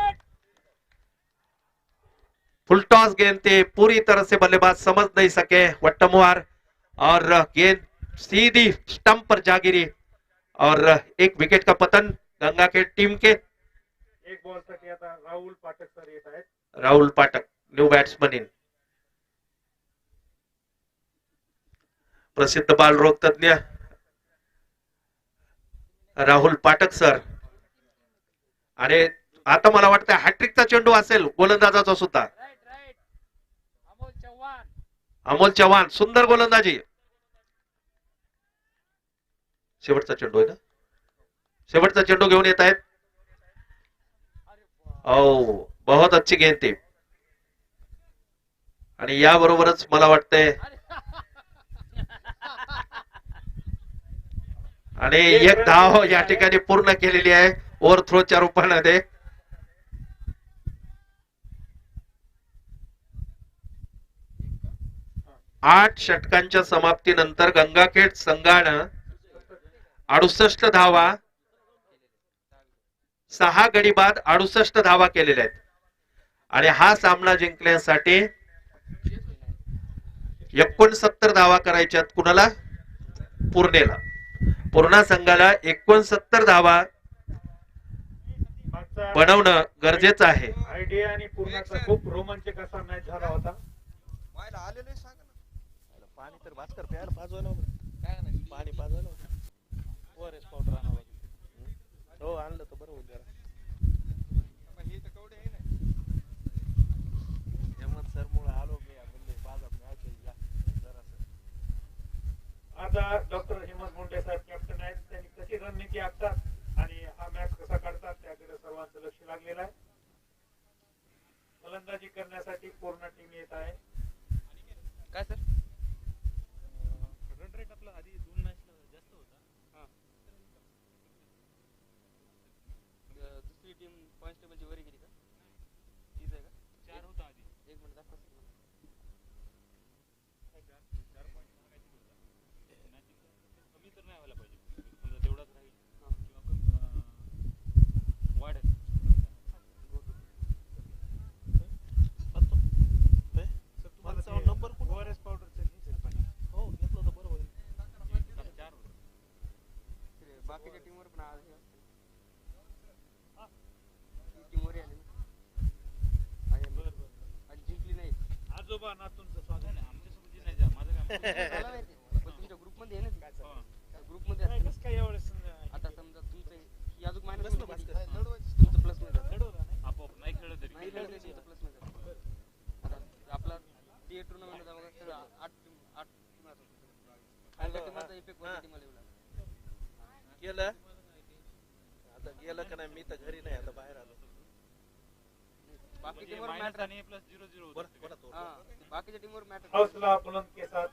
Full toss गेंद थे पूरी तरह से बल्लेबाज समझ नहीं सके वट्टमवार और गेंद सीधी स्टंप पर जा गिरी और एक विकेट का पतन गंगा के टीम के. एक बॉल साठी आता राहुल पाठक सर येत आहेत. Rahul Pathak new batsman in, प्रसिद्ध बालरोग तज्ञ राहुल पाठक सर. आणि आता मला वाटतं हॅट्रिकचा चेंडू असेल गोलंदाजाचा सुद्धा. अमोल चव्हाण. अमोल चव्हाण सुंदर गोलंदाजी. शेवटचा चेंडू आहे ना, शेवटचा चेंडू घेऊन येत आहेत. ओ बहुत अच्छी गेंद थी. आणि याबरोबरच मला वाटतंय आणि एक धाव या ठिकाणी पूर्ण केलेली आहे ओव्हरथ्रोच्या रूपामध्ये. आठ षटकांच्या समाप्तीनंतर गंगाखेड संघानं 68 धावा, 6 गडी बाद 68 धावा केलेल्या आहेत. आणि हा सामना जिंकण्यासाठी 69 धावा करायच्यात. कुणाला? पूर्णेला. पूर्णा संघाला 69 धावा मागचा बनवणं गरजेचं आहे. आयडिया आणि पूर्णाचा खूप रोमांचक असा मॅच झाला होता. पाणी तर भास्कर प्यायला पाजवायला काय नाही, पाणी पाजवायला ओआरएस पावडर आणावं लागेल. हो आणलं तर बरं होईल जरा. हेमंत सर मुळे आलो मी म्हणजे बाजार जरासं. आता डॉक्टर हेमंत मुंडे साहेब कॅप्टन आहेत. त्यांनी कशी रणनीती आखतात आणि हा मॅच कसा काढतात त्याकडे सर्वांचं लक्ष लागलेलं आहे. फलंदाजी करण्यासाठी पूर्ण टीम येत आहे. काय सर रन रेट आपला आधी 2 मॅच जास्त होता. दुसरी टीम पॉइंट टेबलची वरी गेली का? तीच आहे का? 4 होता आधी. एक मिनिट दाखव. 4 पॉइंट कमी तर नाही व्हायला पाहिजे. समजा तेवढाच राहील किंवा वाढेल. नंबर ओआरएस पावडरचं हो घेतलं तर बरं होईल. 4 बाकीच्या टीमवर पण आज टीमवर आले आज जिंकली नाही. आजोबा नातूंचं स्वागत आहे. आमच्यासोबत जी नाही माझं काय तुमच्या ग्रुपमध्ये आहे ना ती ग्रुपमध्ये कसं काय यावेळेस आता समजा तुमचं ही अजून मायनस तुमचं प्लस मध्ये आपोआप नाही खेळलं तरी नाही खेळलं तरी प्लस मध्ये. आता आपला ते टुर्नामेंट होता बघा 8 टीम आणि टीमचा इफेक्ट वरती टीमला येऊ लागला. गेलं आता गेलं का नाही, मी तर घरी नाही आता बाहेर आलो. बाकी टीमवर मॅटर आणि प्लस 0-0 होतं. हां बाकीच्या टीमवर मॅटर. हौसला बुलंद के साथ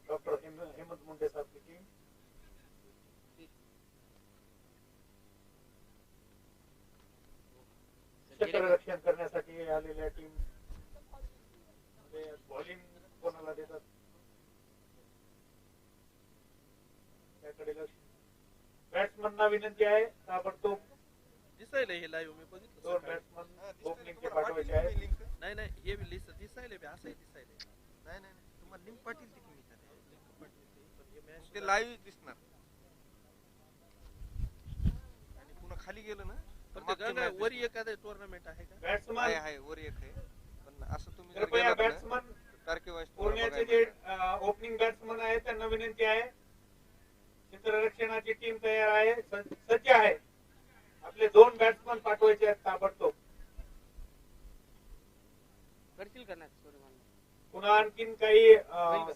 डॉक्टर हेमंत मुंडे साहब की टीम क्षेत्ररक्षण करण्यासाठी आलेल्या टीम बॉलिंग कोणाला देतात त्याकडे लक्ष. बॅट्समनना विनंती आहे ताबडतोब दिसायला हे लाईव्ह मी बघितलं दोन सकाळी. बॅट्समन ओपनिंगचे पाठवायचे आहेत. नाही नाही हे लिस्ट दिसायला बी असंही दिसायला. नाही नाही तुम्हाला लिंक पाटील ती मी ते लाईव्ह दिसणार आणि पुन्हा खाली गेलं ना पण ते गंगा वरी एखादं टुर्नामेंट आहे का? बॅट्समन आहे वरी एक आहे पण असं तुम्ही जर कृपया गेलात ना बॅट्समन तारखेवाईज पुण्याचे जे ओपनिंग बॅट्समन आहेत त्यांना विनंती आहे क्षेत्ररक्षणाची टीम तयार आहे, सज्ज आहे. आपले दोन बॅट्समन पाठवायचे आहेत ताबडतोब. करतील का नाही सॉरी मला पुन्हा आणखीन काही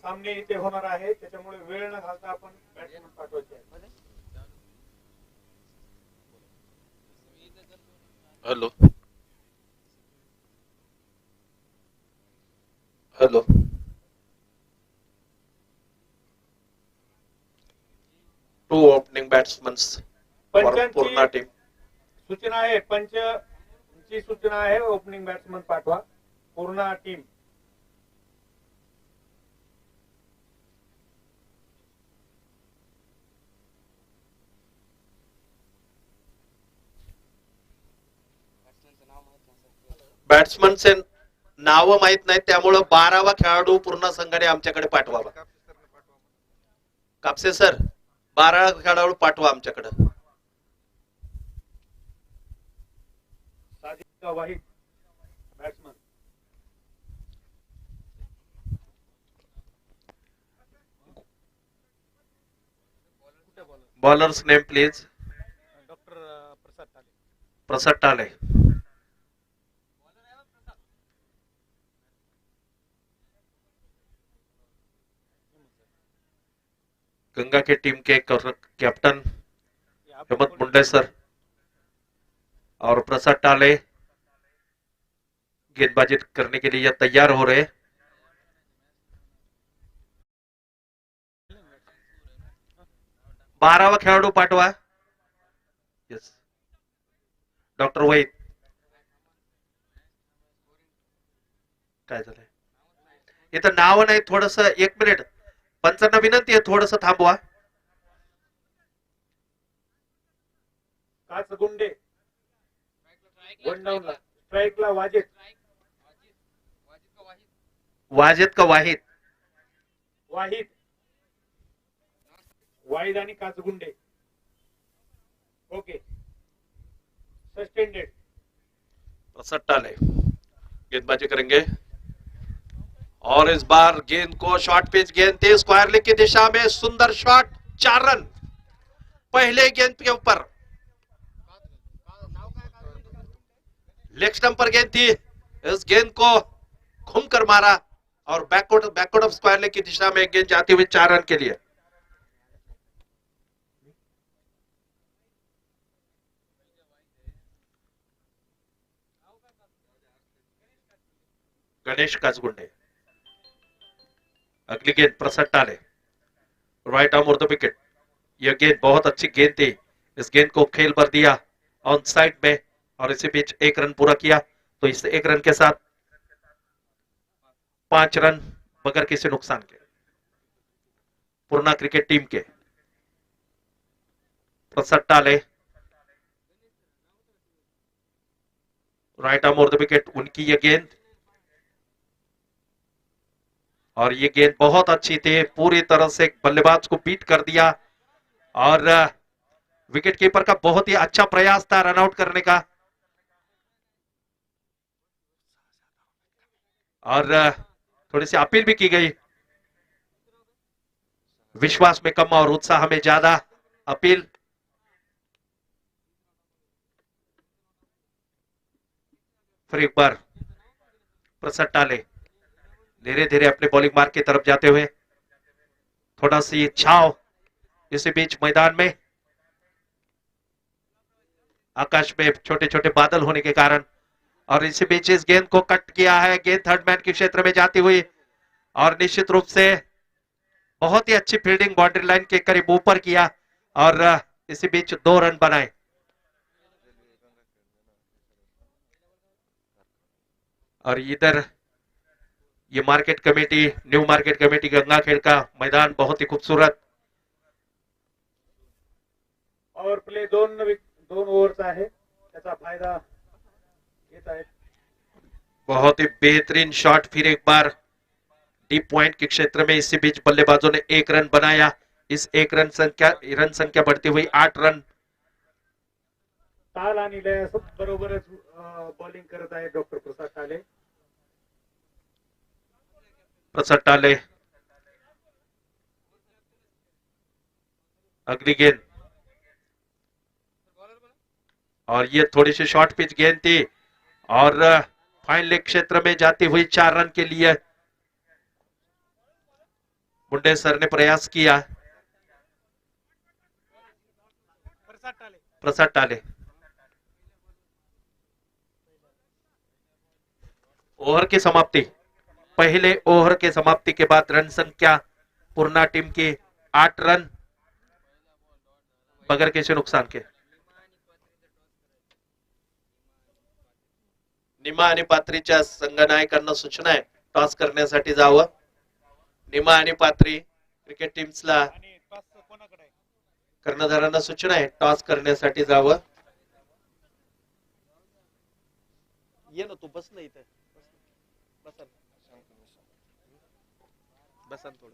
सामने इथे होणार आहे त्याच्यामुळे वेळ न घालता आपण बॅट्समन पाठवायचे आहेत. Hello hello two opening batsman Purna पंचांची टीम. सूचना आहे, पंचची सूचना आहे ओपनिंग बॅट्समन पाठवा पूर्ण टीम. बॅट्समनचे नाव माहित नाहीत त्यामुळं 12वा खेळाडू पूर्ण संघाने आमच्याकडे पाठवावा. कापसे सर 12 खेळाडू पाठवा आमच्याकडे. का Wahid batsman. Bowlers name please. Doctor Prasad Tale. Prasad Tale. Ganga के टीम के कैप्टन हेमंत मुंडे सर और प्रसाद टाले गेंदबाजी करने के लिए तैयार हो रहे. 12वा खेळाडू पाठवा. येस डॉक्टर वैद. काय झालंय इथं नाव नाही. थोडस 1 मिनिट पंचांना विनंती आहे थोडस थांबवा. काचगुंडे वन डाऊनला. स्ट्राईकला वाजिद. वाजिद का वाहिद. वाहिद वाहिद आणि काचगुंडे. Okay suspended. प्रसाद टाले गेंदबाजी करेंगे और इस बार गेंद को शॉर्ट पिच गेंद थी स्क्वायर लेग की दिशा में. सुंदर शॉट. 4 रन पहले गेंद के ऊपर. लेग स्टंप पर गेंद थी. इस गेंद को घूमकर मारा और बैकवर्ड ऑफ स्क्वायर लेग की दिशा में गेंद जाती हुई 4 रन के लिए. गणेश काचगुंडे. अगली गेंद प्रसाद टाले राइट आर्म और द विकेट. यह गेंद बहुत अच्छी गेंद थी. इस गेंद को खेल भर दिया ऑन साइड में और इसी बीच 1 रन पूरा किया. तो इस 1 रन के साथ 5 रन बगैर किसी नुकसान के पूर्णा क्रिकेट टीम के. प्रसाद टाले राइट आर्म और द विकेट. उनकी यह गेंद और ये गेंद बहुत अच्छी थी. पूरी तरह से बल्लेबाज को बीट कर दिया और विकेट कीपर का बहुत ही अच्छा प्रयास था रन आउट करने का. और थोड़ी सी अपील भी की गई. विश्वास में कम और उत्साह में ज्यादा. अपील फिर एक बार प्रसाद टाले धीरे धीरे अपने बॉलिंग मार्क की तरफ जाते हुए. थोड़ा सी छाव इसी बीच मैदान में. आकाश में छोटे छोटे बादल होने के कारण और इसी बीच इस गेंद को कट किया है. गेंद थर्ड मैन के क्षेत्र में जाती हुई और निश्चित रूप से बहुत ही अच्छी फील्डिंग बाउंड्री लाइन के करीब ऊपर किया और इसी बीच 2 रन बनाए. और इधर ये market committee new market committee Gangakhed का मैदान बहुत ही खूबसूरत. और प्ले 2 ओव्हरचा आहे त्याचा फायदा घेत आहेत. बहुत ही बेहतरीन शॉट. फिर एक बार डीप पॉइंट के क्षेत्र में इसी बीच बल्लेबाजों ने 1 रन बनाया. इस 1 रन संख्या बढ़ती हुई 8 रन. ताल आणि लय बरोबरच बॉलिंग करत आहे डॉक्टर प्रसाद टाले. प्रसाद टाले अगली गेंद और ये थोड़ी सी शॉर्ट पिच गेंद थी और फाइन लेग क्षेत्र में जाती हुई 4 रन के लिए. मुंडे सर ने प्रयास किया. प्रसाद टाले ओवर की समाप्ति. पहले ओवर के समाप्ति के बाद रन संख्या पूर्णा टीम की 8 रन बगैर किसी नुकसान के. निमा आणि पात्रीच्या संघनायकांना सूचना आहे टॉस करण्यासाठी जावं. निमा आणि पात्री क्रिकेट टीम्सला आणि टॉस कोणाकडे आहे? कर्णधारांना सूचना आहे टॉस करण्यासाठी जावं. ये ना तू बस ना इथे. बस बसा थोडं.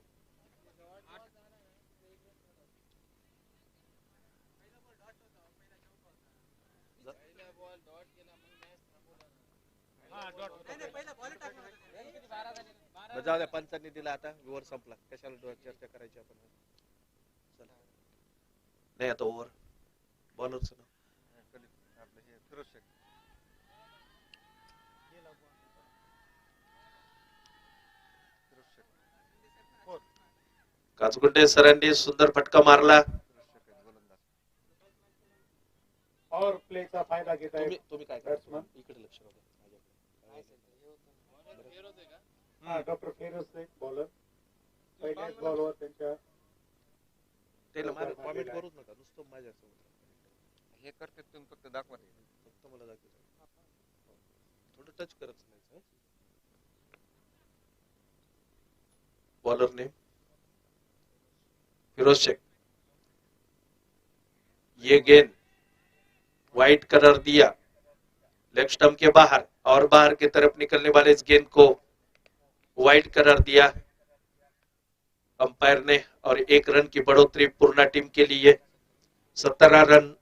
बरं, जाऊ द्या, पंचांनी दिला आता ओव्हर संपला, कशाला चर्चा करायची आपण. चला. नाही आता ओव्हर बॉलरच ना. आपलं हे फिरोज शेख. फिरोज शेख. फोर. काचगुंडे सरांनी सुंदर फटका मारला. फिरोज शेख आहेत गोलंदाज. पॉवर प्लेचा फायदा घेत आहे तुम्ही काय बॅट्समन. इकडे लक्ष द्या. हा डॉक्टर फेरोज एक बॉलर पहिल्याच बॉलवर त्यांच्या त्याला कॉमेंट करूच नका, नुसतं माझ्यासोबत हे करते तुम्ही फक्त दाखवा. फक्त मला दाखवतो, थोडं टच करत नाही. बॉलर ने फिरोज शेख, ये गेंद वाइड करार दिया लेग स्टंप के बाहर, और बाहर की तरफ निकलने वाले इस गेंद को वाइड करार दिया अंपायर ने, और 1 रन की बढ़ोतरी पूर्णा टीम के लिए. 17 रन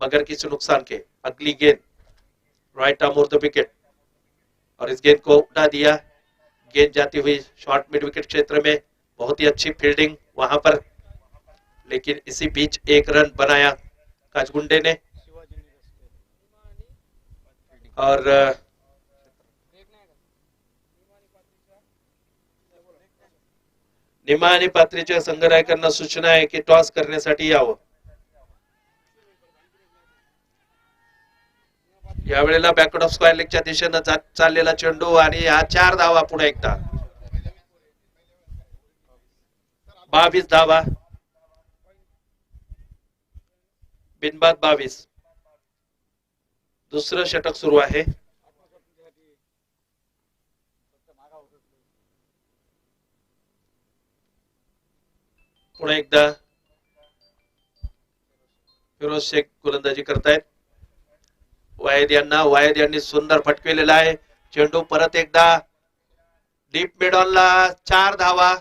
बगैर किसी नुकसान के. अगली गेंद right arm over the wicket, और इस गेंद को उठा दिया. गेंद जाती हुई शॉर्ट मिड विकेट क्षेत्र में, बहुत ही अच्छी फील्डिंग वहां पर, लेकिन इसी बीच 1 रन बनाया काचगुंडे ने. और निमा आणि पात्रीच्या संघनायकांना सूचना आहे की टॉस करण्यासाठी यावं. यावेळेला बॅकवर्ड ऑफ स्क्वेअर लेगच्या दिशेनं चाललेला चेंडू, आणि हा 4 धावा पुन्हा एकदा. 22 धावा, बिनबाद 22. दुसरं षटक सुरू आहे. पुन्हा एकदा फिरोज शेख गोलंदाजी करतायत. वायद यांनी सुंदर फटकवलेला आहे. चेंडू परत एकदा डीप मिडॉनला. 4 धावा.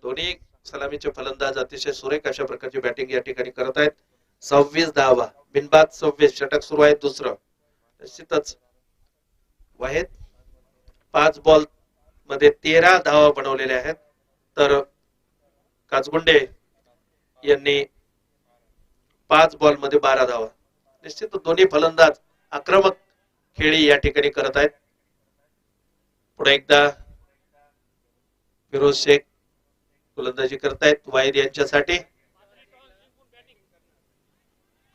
दोन्ही सलामीचे फलंदाज अतिशय सुरेख अशा प्रकारची बॅटिंग या ठिकाणी करत आहेत. 26 धावा, बिनबाद 26. षटक सुरू आहे दुसरं. निश्चितच वाहेद 5 बॉल मध्ये 13 धावा बनवलेल्या आहेत, तर काचगुंडे यांनी 5 बॉल मध्ये 12 धावा. निश्चित दोन्ही फलंदाज आक्रमक खेळी या ठिकाणी करत आहेत. पुढे एकदा फिरोज शेख गोलंदाजी करतायत वाईद यांच्यासाठी.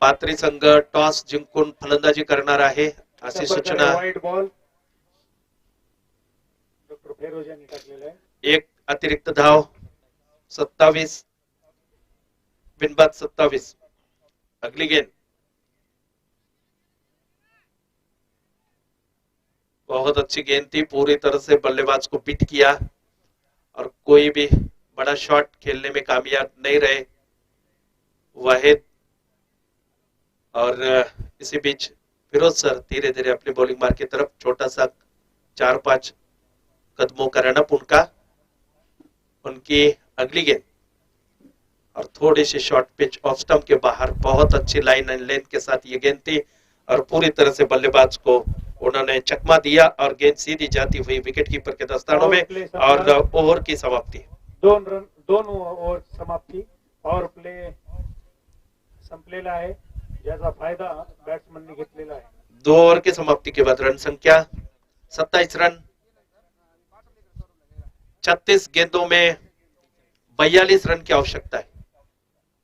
पात्री संघ टॉस जिंकून फलंदाजी करणार आहे अशी सूचना. वाईट बॉल डॉक्टर फेरोज यांनी टाकलेला आहे. 1 अतिरिक्त धाव. 27 बिनबाद 27. अगली गेंद बहुत अच्छी गेंद थी, पूरी तरह से बल्लेबाज को बीट किया और कोई भी बड़ा शॉट खेलने में कामयाब नहीं रहे वाहिद. और इसी बीच फिरोज सर धीरे धीरे अपनी बॉलिंग मार्क की तरफ छोटा सा 4-5 कदमों का रनअप उनकी अगली गेंद, और थोड़ी सी शॉर्ट पिच ऑफ स्टंप के बाहर. बहुत अच्छी लाइन एंड लेंथ के साथ ये गेंद थी और पूरी तरह से बल्लेबाज को उन्होंने चकमा दिया और गेंद सीधी जाती हुई विकेट कीपर के दस्तानों में, और ओवर की समाप्ति. 2 ओव्हर समाप्ती. पॉवर प्ले संपलेला आहे, याचा फायदा बॅट्समनने घेतलेला आहे. 2 ओवर की समाप्ति के बाद रन संख्या 27 रन. 36 गेंदों में 42 रन की आवश्यकता आहे.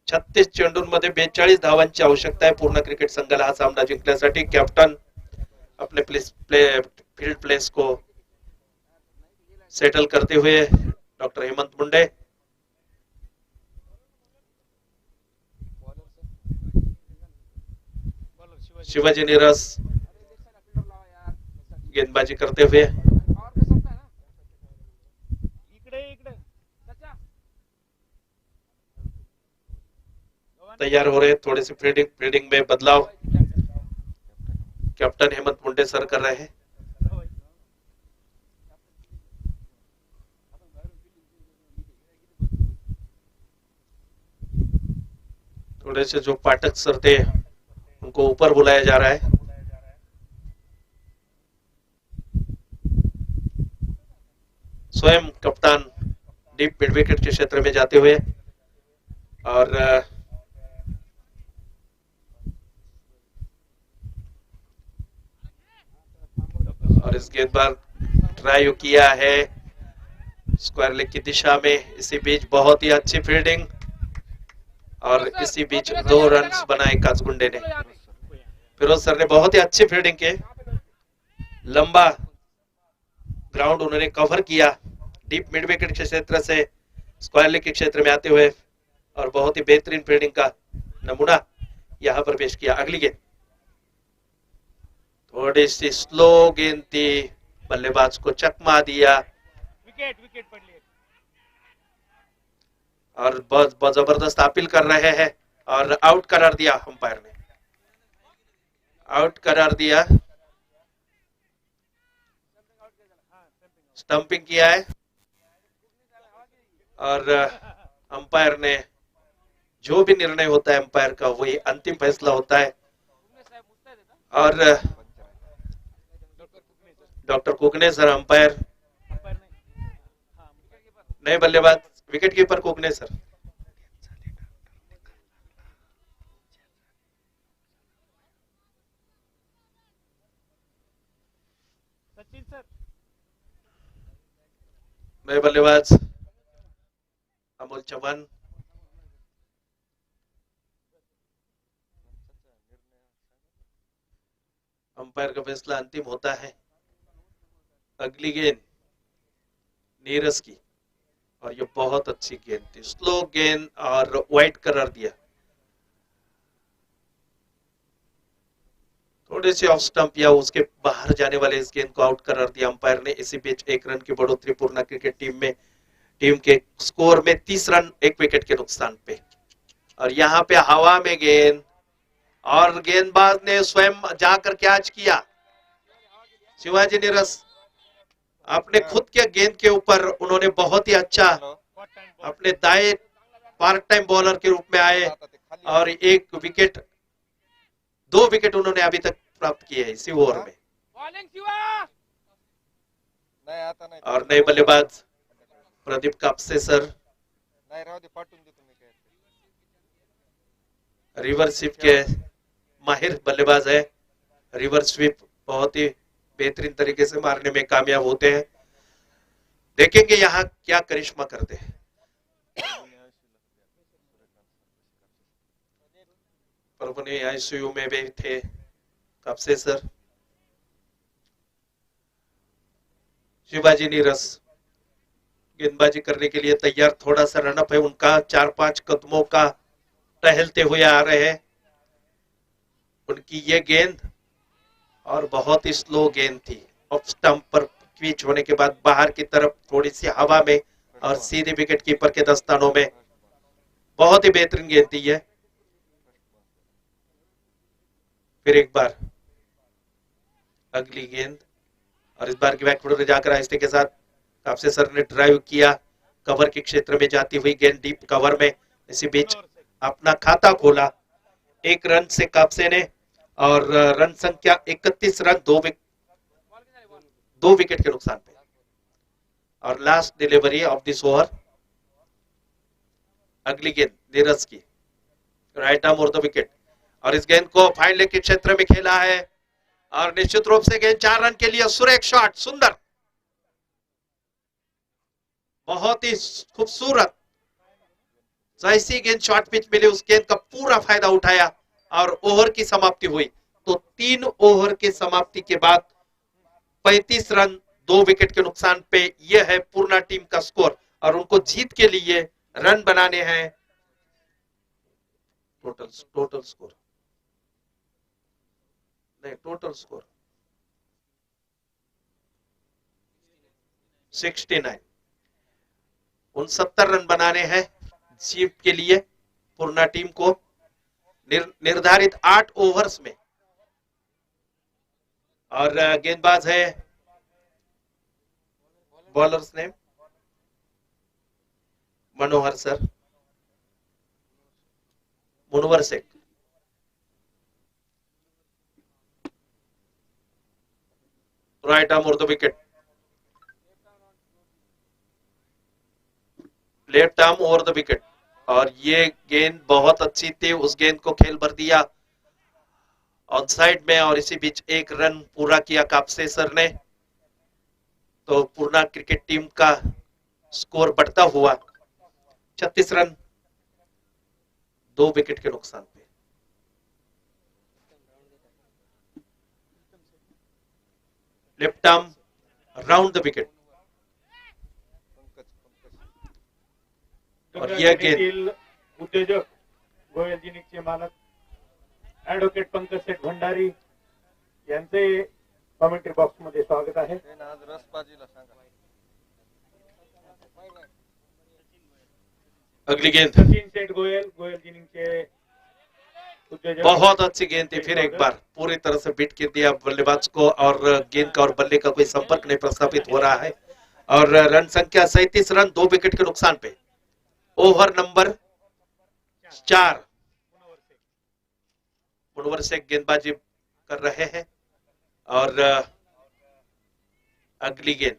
36 चेंडूंमध्ये 42 धावांची आवश्यकता आहे पूर्ण क्रिकेट संघाला हा सामना जिंकण्यासाठी. कॅप्टन अपने फील्ड प्लेस को सेटल करते हुए डॉक्टर हेमंत मुंडे. शिवाजी नीरस गेंदबाजी करते हुए तैयार हो रहे. थोड़ी सी फील्डिंग में बदलाव कैप्टन हेमंत मुंडे सर कर रहे हैं. थोड़े से जो पाठक सर थे उनको ऊपर बुलाया जा रहा है। स्वयं कप्तान डीप मिड विकेट के क्षेत्र में जाते हुए और इस गेंदबाज ड्राइव किया है स्क्वायर लेग की दिशा में। इसी बीच बहुत ही अच्छी फील्डिंग और इसी बीच 2 रन बनाए काचगुंडे ने। फिरोज सर ने बहुत ही अच्छी फील्डिंग की, लंबा ग्राउंड उन्होंने कवर किया डीप मिड विकेट के क्षेत्र से स्क्वायर लेग के क्षेत्र में आते हुए और बहुत ही बेहतरीन फील्डिंग का नमूना यहां पर पेश किया। अगली गेंद थोड़ी सी स्लो गेंद थी, बल्लेबाज को चकमा दिया विकेट पड़ ली और बहुत जबरदस्त अपील कर रहे हैं और आउट करार दिया अंपायर ने, आउट करार दिया, स्टंपिंग किया है और अंपायर ने जो भी निर्णय होता है अंपायर का वही अंतिम फैसला होता है। और डॉक्टर कुकने सर अंपायर, नए बल्लेबाज wicket keeper Kukne sir. Sachin sir नए बल्लेबाज अमोल चौहान। अंपायर का फैसला अंतिम होता है। अगली गेंद नीरज की और ये बहुत अच्छी गेंद थी, स्लो गेंद और वाइड करार दिया। थोड़े से ऑफ स्टंप या उसके बाहर जाने वाले इस गेंद को आउट करार दिया अंपायर ने। इसी बीच 1 रन की बढ़ोतरी पूर्णा क्रिकेट टीम के स्कोर में 30 रन 1 विकेट के नुकसान पे। और यहाँ पे हवा में गेंद और गेंदबाज ने स्वयं जाकर कैच किया। शिवाजी नीरज अपने खुद के गेंद के ऊपर उन्होंने बहुत ही अच्छा अपने दाएं पार्ट टाइम बॉलर के रूप में आए और 1 विकेट 2 विकेट उन्होंने अभी तक प्राप्त किए हैं इसी ओवर में। और नए बल्लेबाज Pradeep Kapse sir reverse sweep के माहिर बल्लेबाज है। रिवर्स स्वीप बहुत ही बेहतरीन तरीके से मारने में कामयाब होते हैं। देखेंगे यहाँ क्या करिश्मा करते हैं। परभनी आईसीयू में भी थे कापसे सर। शिवाजी नीरज गेंदबाजी करने के लिए तैयार, थोड़ा सा रनअप है उनका, 4-5 कदमों का टहलते हुए आ रहे हैं। उनकी ये गेंद और बहुत ही स्लो गेंद थी, ऑफ स्टंप पर क्विच होने के बाद बाहर की तरफ थोड़ी सी हवा में और सीधे विकेट कीपर के दस्तानों में। बहुत ही बेहतरीन गेंद थी है। फिर एक बार अगली गेंद और इस बार की बैकफुट जाकर आहिस्ते के साथ कापसे सर ने ड्राइव किया, कवर के क्षेत्र में जाती हुई गेंद डीप कवर में। इसी बीच अपना खाता खोला 1 रन से कापसे ने और रन संख्या 31 रन 2 विकेट के नुकसान पे। और last delivery of this over अगली गेंद नीरज की राइट आर्म और द विकेट और इस गेंद को फाइन लेग के क्षेत्र में खेला है और निश्चित रूप से गेंद 4 रन के लिए सुरेख शॉट, सुंदर, बहुत ही खूबसूरत। जैसी गेंद शॉर्ट पिच मिली उस गेंद का पूरा फायदा उठाया और ओवर की समाप्ति हुई। तो 3 ओवर की समाप्ति के बाद 35 रन 2 विकेट के नुकसान पे यह है पूर्णा टीम का स्कोर और उनको जीत के लिए रन बनाने हैं। टोटल स्कोर नहीं, टोटल स्कोर 69, 69 रन बनाने हैं जीत के लिए पूर्णा टीम को निर्धारित 8 ओवर्स में। और गेंदबाज है bowlers name Manohar sir, Munawar Shaikh. Right arm over the wicket, left arm over the wicket. और ये गेंद बहुत अच्छी थी, उस गेंद को खेल भर दिया ऑन साइड में, और इसी बीच एक रन पूरा किया कापसे सर ने। तो पूर्णा क्रिकेट टीम का स्कोर बढ़ता हुआ 36 रन 2 विकेट के नुकसान पे। Left arm round the wicket, और यह गेंद गंगाखेडीतील उद्योजक गोयलजी निकचे मालक ऍडव्होकेट पंकज शेठ भंडारी यांचे कॉमेंट्री बॉक्स मध्ये स्वागत आहे. त्यानं आज रसबाजीला सांगा. अगली गेंद सचिन शेठ गोयलजी निकचे उद्योजक. बहुत अच्छी गेंद थी, फिर एक बार पूरी तरह से बीट कर दिया बल्लेबाज को, और गेंद का और बल्ले का कोई संपर्क नहीं प्रस्थापित हो रहा है। और रन संख्या 37 रन 2 विकेट के नुकसान पे। ओवर नंबर 4 मुनवर शेख गेंदबाजी कर रहे हैं, और अगली गेंद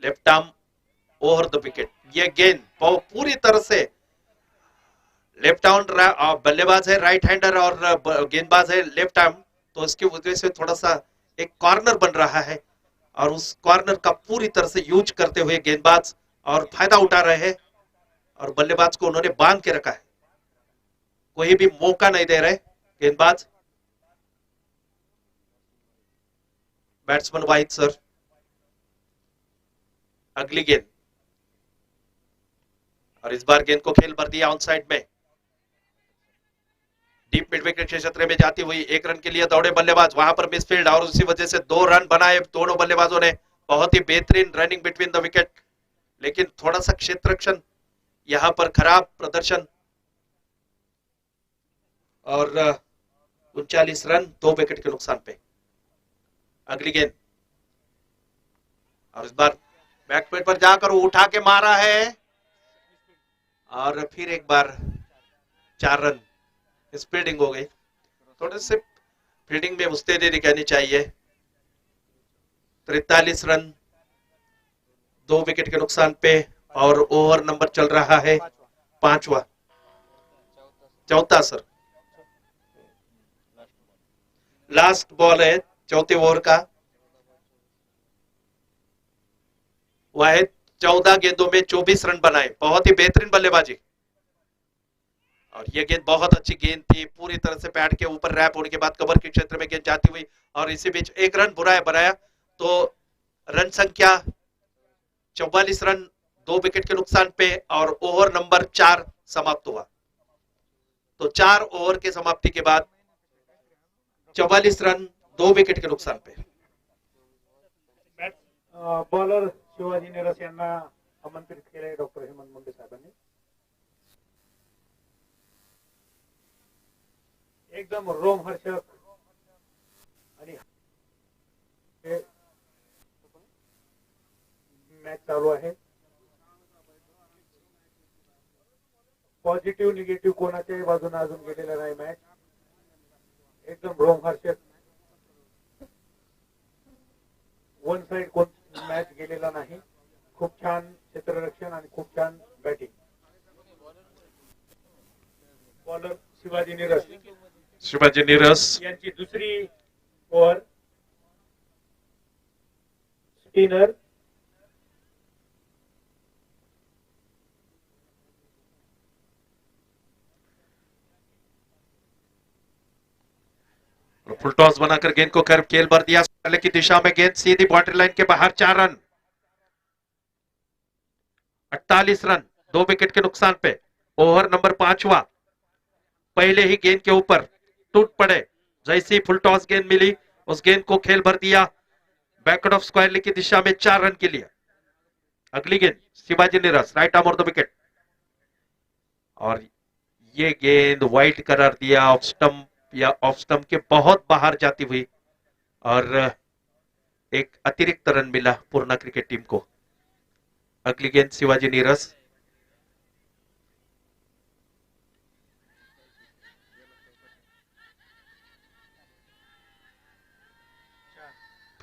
left arm over the wicket. यह गेंद पूरी तरह से लेफ्ट आर्म बल्लेबाज है राइट हैंडर और गेंदबाज है लेफ्ट आर्म, तो इसकी वजह से थोड़ा सा एक कॉर्नर बन रहा है, और उस कॉर्नर का पूरी तरह से यूज करते हुए गेंदबाज और फायदा उठा रहे हैं, और बल्लेबाज को उन्होंने बांध के रखा है, कोई भी मौका नहीं दे रहे गेंदबाज। बैट्समैन वाहिद सर। अगली गेंद, और इस बार गेंद को खेल भर दिया ऑन साइड में, डीप मिड विकेट के क्षेत्र में जाती हुई 1 रन के लिए दौड़े बल्लेबाज, वहां पर मिसफील्ड, और उसी वजह से 2 रन बनाए दोनों बल्लेबाजों ने। बहुत ही बेहतरीन रनिंग बिटवीन द विकेट, लेकिन थोड़ा सा क्षेत्ररक्षण यहां पर खराब प्रदर्शन, और 39 रन 2 विकेट के नुकसान पे। अगली गेंद, और इस बार बैकफुट पर जाकर उठा के मारा है, और फिर एक बार 4 रन स्पीडिंग हो गई। थोड़े से फील्डिंग में मुस्तैदी दिखानी चाहिए। 43 रन 2 विकेट के नुकसान पे, और ओवर नंबर चल रहा है 5वां, चौथा सर, लास्ट बॉल है चौथे ओवर का। वाहिद 14 गेंदों में 24 रन बनाए, बहुत ही बेहतरीन बल्लेबाजी। और यह गेंद बहुत अच्छी गेंद थी, पूरी तरह से पैड के ऊपर रैप होने के बाद कवर के क्षेत्र में गेंद जाती हुई, और इसी बीच 1 रन बनाया, तो रन संख्या 44 रन 2 विकेट के नुकसान पे, और ओवर नंबर 4 समाप्त हुआ। तो 4 ओवर के समाप्ति के बाद 44 रन 2 विकेट के नुकसान पे। बॉलर शिवाजी निरस यांना आमंत्रित केले डॉक्टर हेमंत मुंडे साहेबांनी. एकदम रोमहर्षक आणि मॅच चालू आहे. पॉझिटिव्ह निगेटिव्ह कोणाच्याही बाजूने अजून गेलेला नाही मॅच. एकदम रोमहर्षक वन साइड कोण मॅच गेलेला नाही. खूप छान क्षेत्ररक्षण आणि खूप छान बॅटिंग. बॉलर शिवाजी निरस यांची दुसरी ओव्हर. स्पिनर फुल टॉस बनाकर गेंद को कर्व खेल भर दिया पहले की दिशा में, गेंद सीधी बाउंड्री लाइन के बाहर। 4 रन 48 रन 2 विकेट के नुकसान पे। ओवर नंबर 5वां, पहले ही गेंद के ऊपर टूट पड़े। जैसी फुल टॉस गेंद मिली उस गेंद को खेल भर दिया बैकवर्ड ऑफ स्क्वायर की दिशा में 4 रन के लिए। अगली गेंद शिवाजी निरस, राइट आर्म और द विकेट, और ये गेंद वाइड करार दिया ऑफ स्टंप या ऑफ स्टंप के बहुत बाहर जाती हुई, और एक अतिरिक्त रन मिला पूर्णा क्रिकेट टीम को। अगली गेंद शिवाजी नीरस,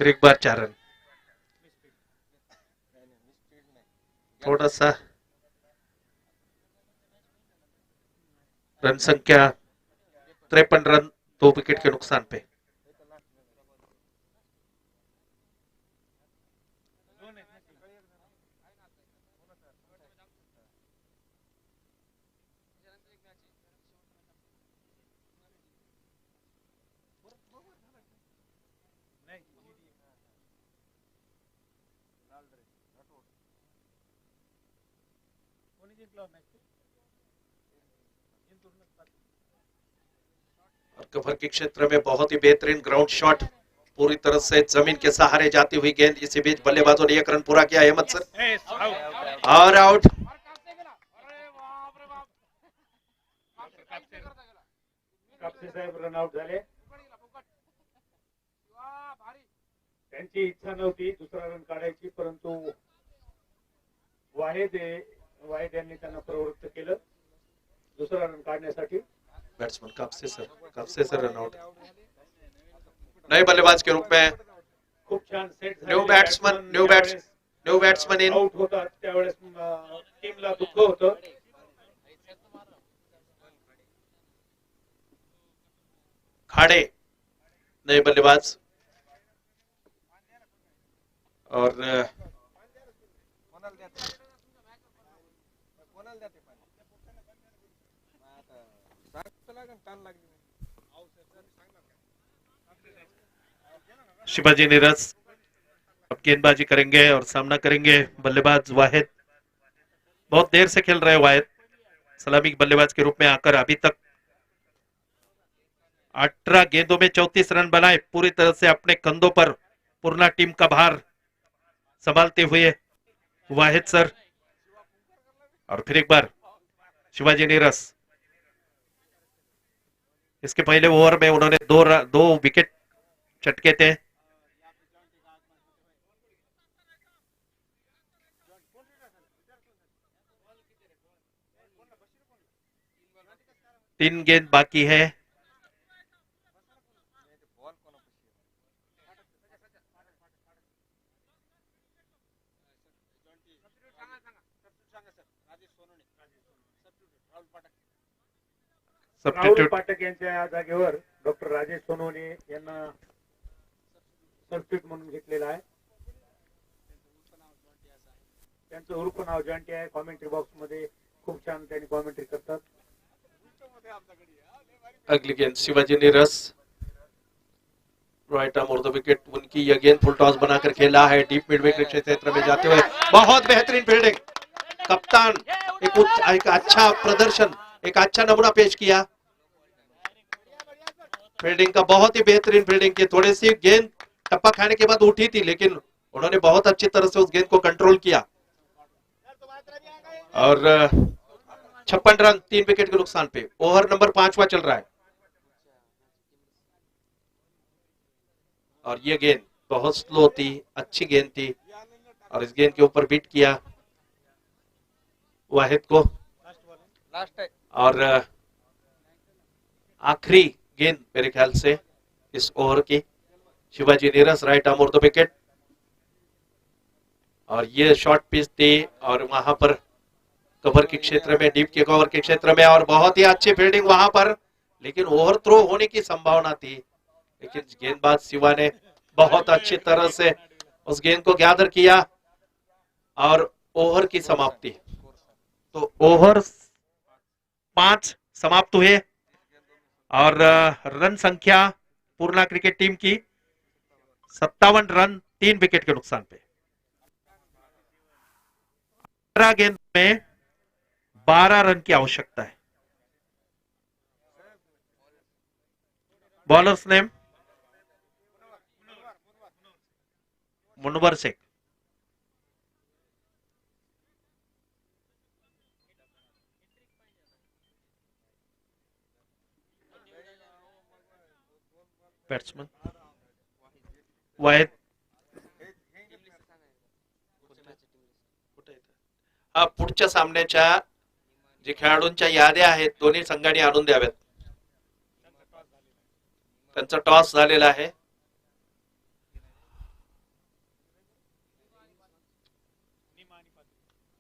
फिर एक बार 4 रन। थोड़ा सा रन संख्या 53 रन 2 विकेट के नुकसान पे। और कवर के क्षेत्र में बहुत ही बेहतरीन ग्राउंड शॉट, पूरी तरह से जमीन के सहारे जाती हुई गेंद। इसी बीच बल्लेबाजों ने 1 रन पूरा किया। अहमद सर और आउट। कापसे साहेब रन आउट झाले. त्यांची इच्छा नव्हती दुसरा रन काढायची, परंतु वाहेद यांनी त्यांना प्रवृत्त केलं दुसरा रन काढण्यासाठी. Batsman Kapse sir run out. नए बल्लेबाज के रूप में खूप छान set new batsman in. Out होतात त्यावेळेस टीमला दुःख होतं. खाड़े नए बल्लेबाज और शिवाजी नीरज अब गेंदबाजी करेंगे और सामना करेंगे बल्लेबाज वाहिद। बहुत देर से खेल रहे वाहिद सलामी बल्लेबाज के रूप में आकर अभी तक 18 गेंदों में 34 रन बनाए, पूरी तरह से अपने कंधों पर पूर्ण टीम का भार संभालते हुए वाहिद सर। और फिर एक बार शिवाजी नीरज। इसके पहले ओवर में उन्होंने दो विकेट चटके थे। तीन गेंद बाकी है। राहुल पाठक यांच्या जागेवर डॉक्टर राजेश सोनवणे यांना सबस्टिट्यूट म्हणून घेतलेला आहे. त्यांचं उर्फ नाव जॉन्टी आहे. कॉमेंट्री बॉक्स मध्ये खूप छान त्यांनी कॉमेंट्री करतात. अगली गेंद शिवाजी नीरज राइट आर्म और द विकेट उनकी। यह गेंद फुल टॉस बनाकर खेला है डीप मिड विकेट क्षेत्र में जाते हुए। बहुत बेहतरीन फील्डिंग, कप्तान एक अच्छा प्रदर्शन, एक अच्छा नमूना पेश किया फील्डिंग का। बहुत ही बेहतरीन फील्डिंग की। थोड़ी सी गेंद टप्पा खाने के बाद उठी थी, लेकिन उन्होंने बहुत अच्छी तरह से उस गेंद को कंट्रोल किया। और 56 रन 3 विकेट के नुकसान पे। ओवर नंबर 5वां चल रहा है और ये गेंद बहुत स्लो थी, अच्छी गेंद थी और इस गेंद के ऊपर बीट किया वाहिद को। और आखिरी गेंद मेरे ख्याल से इस ओवर की। शिवाजी नीरज राइट आर्म और द विकेट और ये शॉर्ट पिच थी और वहां पर कवर के क्षेत्र में, डीप के कवर के क्षेत्र में, और बहुत ही अच्छी फील्डिंग वहां पर, लेकिन ओवर थ्रो होने की संभावना थी, लेकिन गेंदबाज शिवा ने बहुत अच्छी तरह से उस गेंद को गैदर किया और ओवर की समाप्ति। तो ओवर 5 समाप्त हुए और रन संख्या पूर्णा क्रिकेट टीम की 57 रन 3 विकेट के नुकसान पे। 18 गेंद में 12 रन की आवश्यकता है। बॉलर्स नेम मुनवर शेख। बॅट्समन वाहिद। पुढच्या सामन्याच्या जे खेळाडूंच्या याद्या आहेत दोन्ही संघांनी आणून द्याव्यात. त्यांचा टॉस झालेला आहे.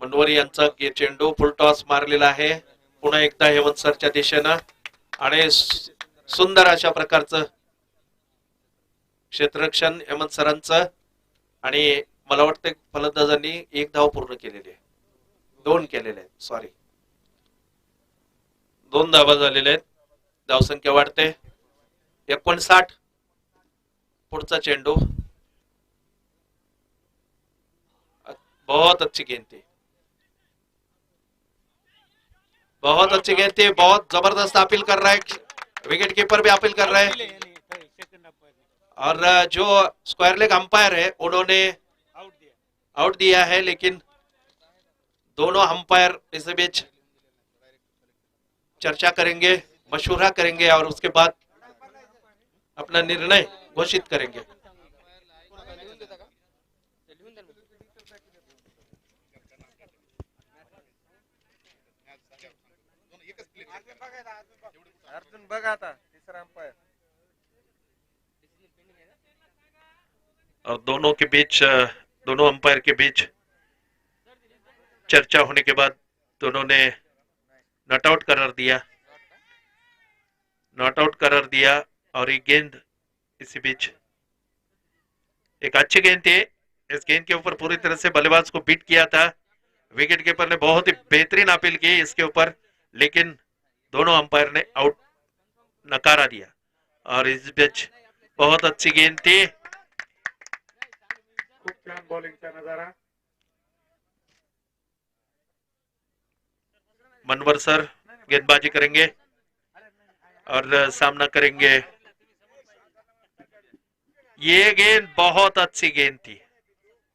मनवरी यांचा चेंडू फुल टॉस मारलेला आहे पुन्हा एकदा हेमंत सरच्या दिशेनं आणि सुंदर अशा प्रकारचं क्षेत्ररक्षण हेमंत सरांचं आणि मला वाटतं फलंदाजांनी एक धाव पूर्ण केलेली आहे, 2 केलेले आहेत, सॉरी 2 धावा झालेल्या आहेत. धावसंख्या वाढते 59. पुढचा चेंडू बहुत अच्छी गेंद थी, बहुत अच्छी गेंद थी, बहुत जबरदस्त अपील कर रहा है विकेट कीपर भी अपील कर रहा है और जो स्क्वायर लेग अंपायर है उन्होंने आउट दिया है, लेकिन दोनों अंपायर इस बीच चर्चा करेंगे, मशवरा करेंगे और उसके बाद अपना निर्णय घोषित करेंगे. अर्जुन बघा आता तिसरा अंपायर. और दोनों अंपायर के बीच चर्चा होने के बाद दोनों ने नॉट आउट करार दिया और ये गेंद इसी बीच एक अच्छी गेंद थी. इस गेंद के ऊपर पूरी तरह से बल्लेबाज को बीट किया था. विकेट कीपर ने बहुत ही बेहतरीन अपील की इसके ऊपर, लेकिन दोनों अंपायर ने आउट नकारा दिया और इस बीच बहुत अच्छी गेंद थी. खूप छान बॉलिंगचा नजारा. मनवर सर गेंदबाजी करेंगे और सामना करेंगे. ये गेंद बहुत अच्छी गेंद थी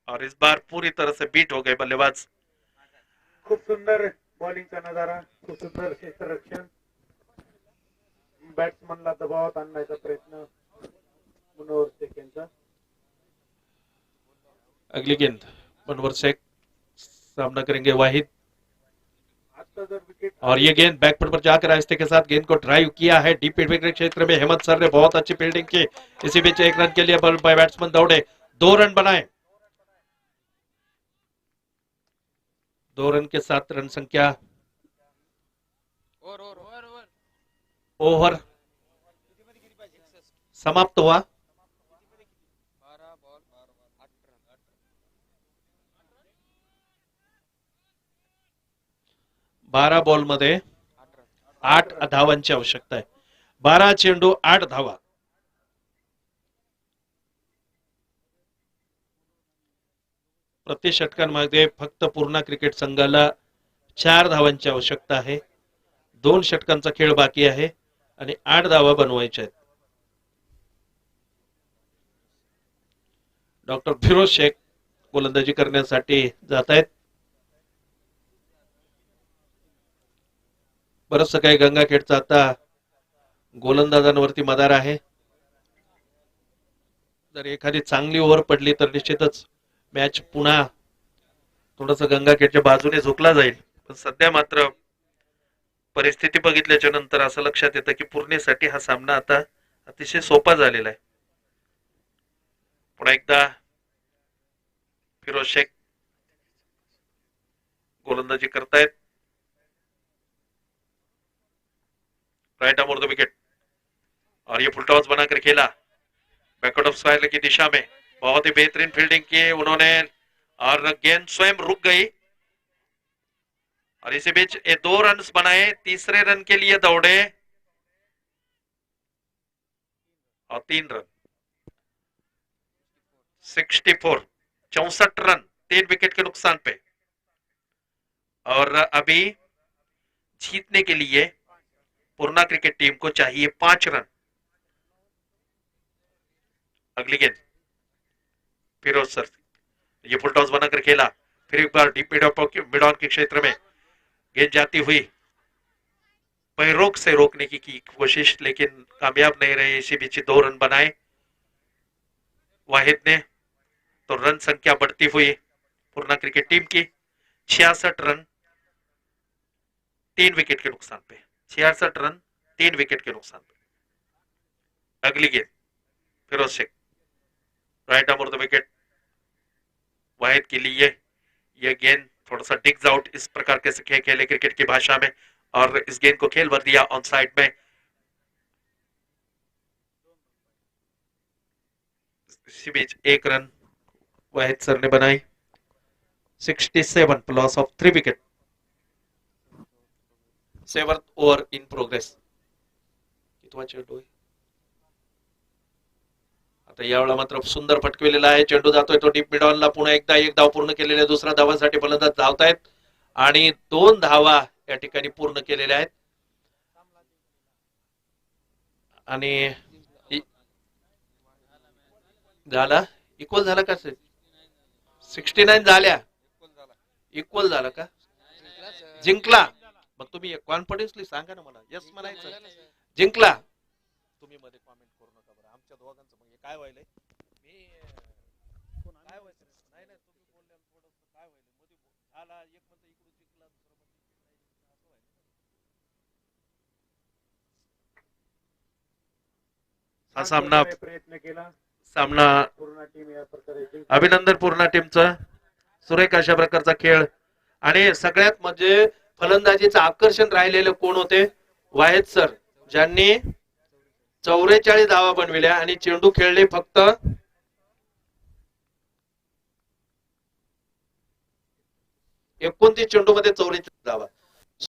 और इस बार पूरी तरह से बीट हो गए बल्लेबाज. खूप सुंदर बॉलिंगचा नजारा, खूप सुंदर क्षेत्ररक्षण. बॅट्समनला दबावात आणण्याचा प्रयत्न मनोहर शेख यांचा. अगली गेंद मनवर शेख, सामना करेंगे वाहिद आता जर विकेट और ये गेंद बैकफुट पर जाकर आहिस्ते के साथ गेंद को ड्राइव किया है डीप मिड विकेट क्षेत्र में. हेमंत सर ने बहुत अच्छी फील्डिंग की. इसी बीच 1 रन के लिए बैट्समैन दौड़े, 2 रन बनाए. 2 रन के साथ रन संख्या ओव्हर समाप्त हुआ. 12 बॉल मध्ये 8 धावांची आवश्यकता आहे. 12 चेंडू 8 धावा. प्रति षटकांमध्ये फक्त पूर्णा क्रिकेट संघाला 4 धावांची आवश्यकता आहे. 2 षटकांचा खेळ बाकी आहे आणि 8 धावा बनवायच्या आहेत. डॉक्टर फिरोज शेख गोलंदाजी करण्यासाठी जात आहेत. बरंच काही गंगाखेडचा आता गोलंदाजांवरती मदार आहे. जर एखादी चांगली ओव्हर पडली तर निश्चितच मॅच पुन्हा थोडस गंगाखेडच्या बाजूने झुकला जाईल. पण सध्या मात्र परिस्थिती बघितल्याच्या नंतर असं लक्षात येतं की पूर्णेसाठी हा सामना आता अतिशय सोपा झालेला आहे. पुन्हा एकदा फिरोज शेख गोलंदाजी करतायत. राइट आर्म द विकेट और ये फुल टॉस बनाकर खेला बैकआउट ऑफ स्क्वायर की दिशा में. बहुत ही बेहतरीन फील्डिंग की उन्होंने और गेंद स्वयं रुक गई और इसी बीच ये 2 रन बनाए. तीसरे रन के लिए दौड़े और 3 रन. 64 रन 3 विकेट के नुकसान पे. और अभी जीतने के लिए पूर्णा क्रिकेट टीम को चाहिए 5 रन. अगली गेंद फिरोज सर, ये फुल टॉस बनाकर खेला. फिर एक बार डीप मिड ऑन के क्षेत्र में गेंद जाती हुई पैरों से रोकने की कोशिश, लेकिन कामयाब नहीं रहे. इसी बीच 2 रन बनाए वाहिद ने. तो रन संख्या बढ़ती हुई पूर्णा क्रिकेट टीम की 66 रन 3 विकेट के नुकसान पे. 66 रन 3 विकेट के नुकसान पे. अगली गेंद Firoz Shaikh, right arm the wicket. Wahid के लिए यह गेंद थोड़ा सा डिग्स आउट इस प्रकार के खेले क्रिकेट की भाषा में, और इस गेंद को खेल भर दिया ऑन साइड में। इसी बीच एक रन वाहिद सर ने बनाई। 67 loss of 3 wicket. 7th over in progress. कितवा चेंडू आहे आता? यावेळेला मात्र सुंदर फटकविलेला आहे चेंडू, जातोय तो डीप मिडॉनला। पुन्हा एकदा एक धाव पूर्ण केलेले, दुसऱ्या धावांसाठी फलंदाज धावतायत आणि 2 धावा या ठिकाणी पूर्ण केलेल्या आहेत। आणि झाला इक्वल झाला का? 69 झाल्या, इक्वल झाला का? जिंकला? मग तुम्ही कॉन्फिडन्सली सांगा ना मला, यस म्हणायचं जिंकला। तुम्ही मध्ये कॉमेंट करू नका बरं, आमच्या दोघांचं मग काय व्हायलंय? मी काय व्हायचं नाही नाही, तुम्ही बोलले थोडंसं काय व्हायलं मध्ये झाला, एक म्हणतो इकडून जिंकला, दुसरं म्हणतो असं व्हायलं। हा सामना प्रयत्न केला सामना पूर्ण टीम या प्रकारे जिंकली. अभिनंदन पूर्ण टीमचं, सुरेख अशा प्रकारचा खेळ। आणि सगळ्यात म्हणजे फलंदाजीचं आकर्षण राहिलेले कोण होते? वाहिद सर, ज्यांनी 44 धावा बनविल्या आणि चेंडू खेळले फक्त 29 चेंडू मध्ये 44 धावा।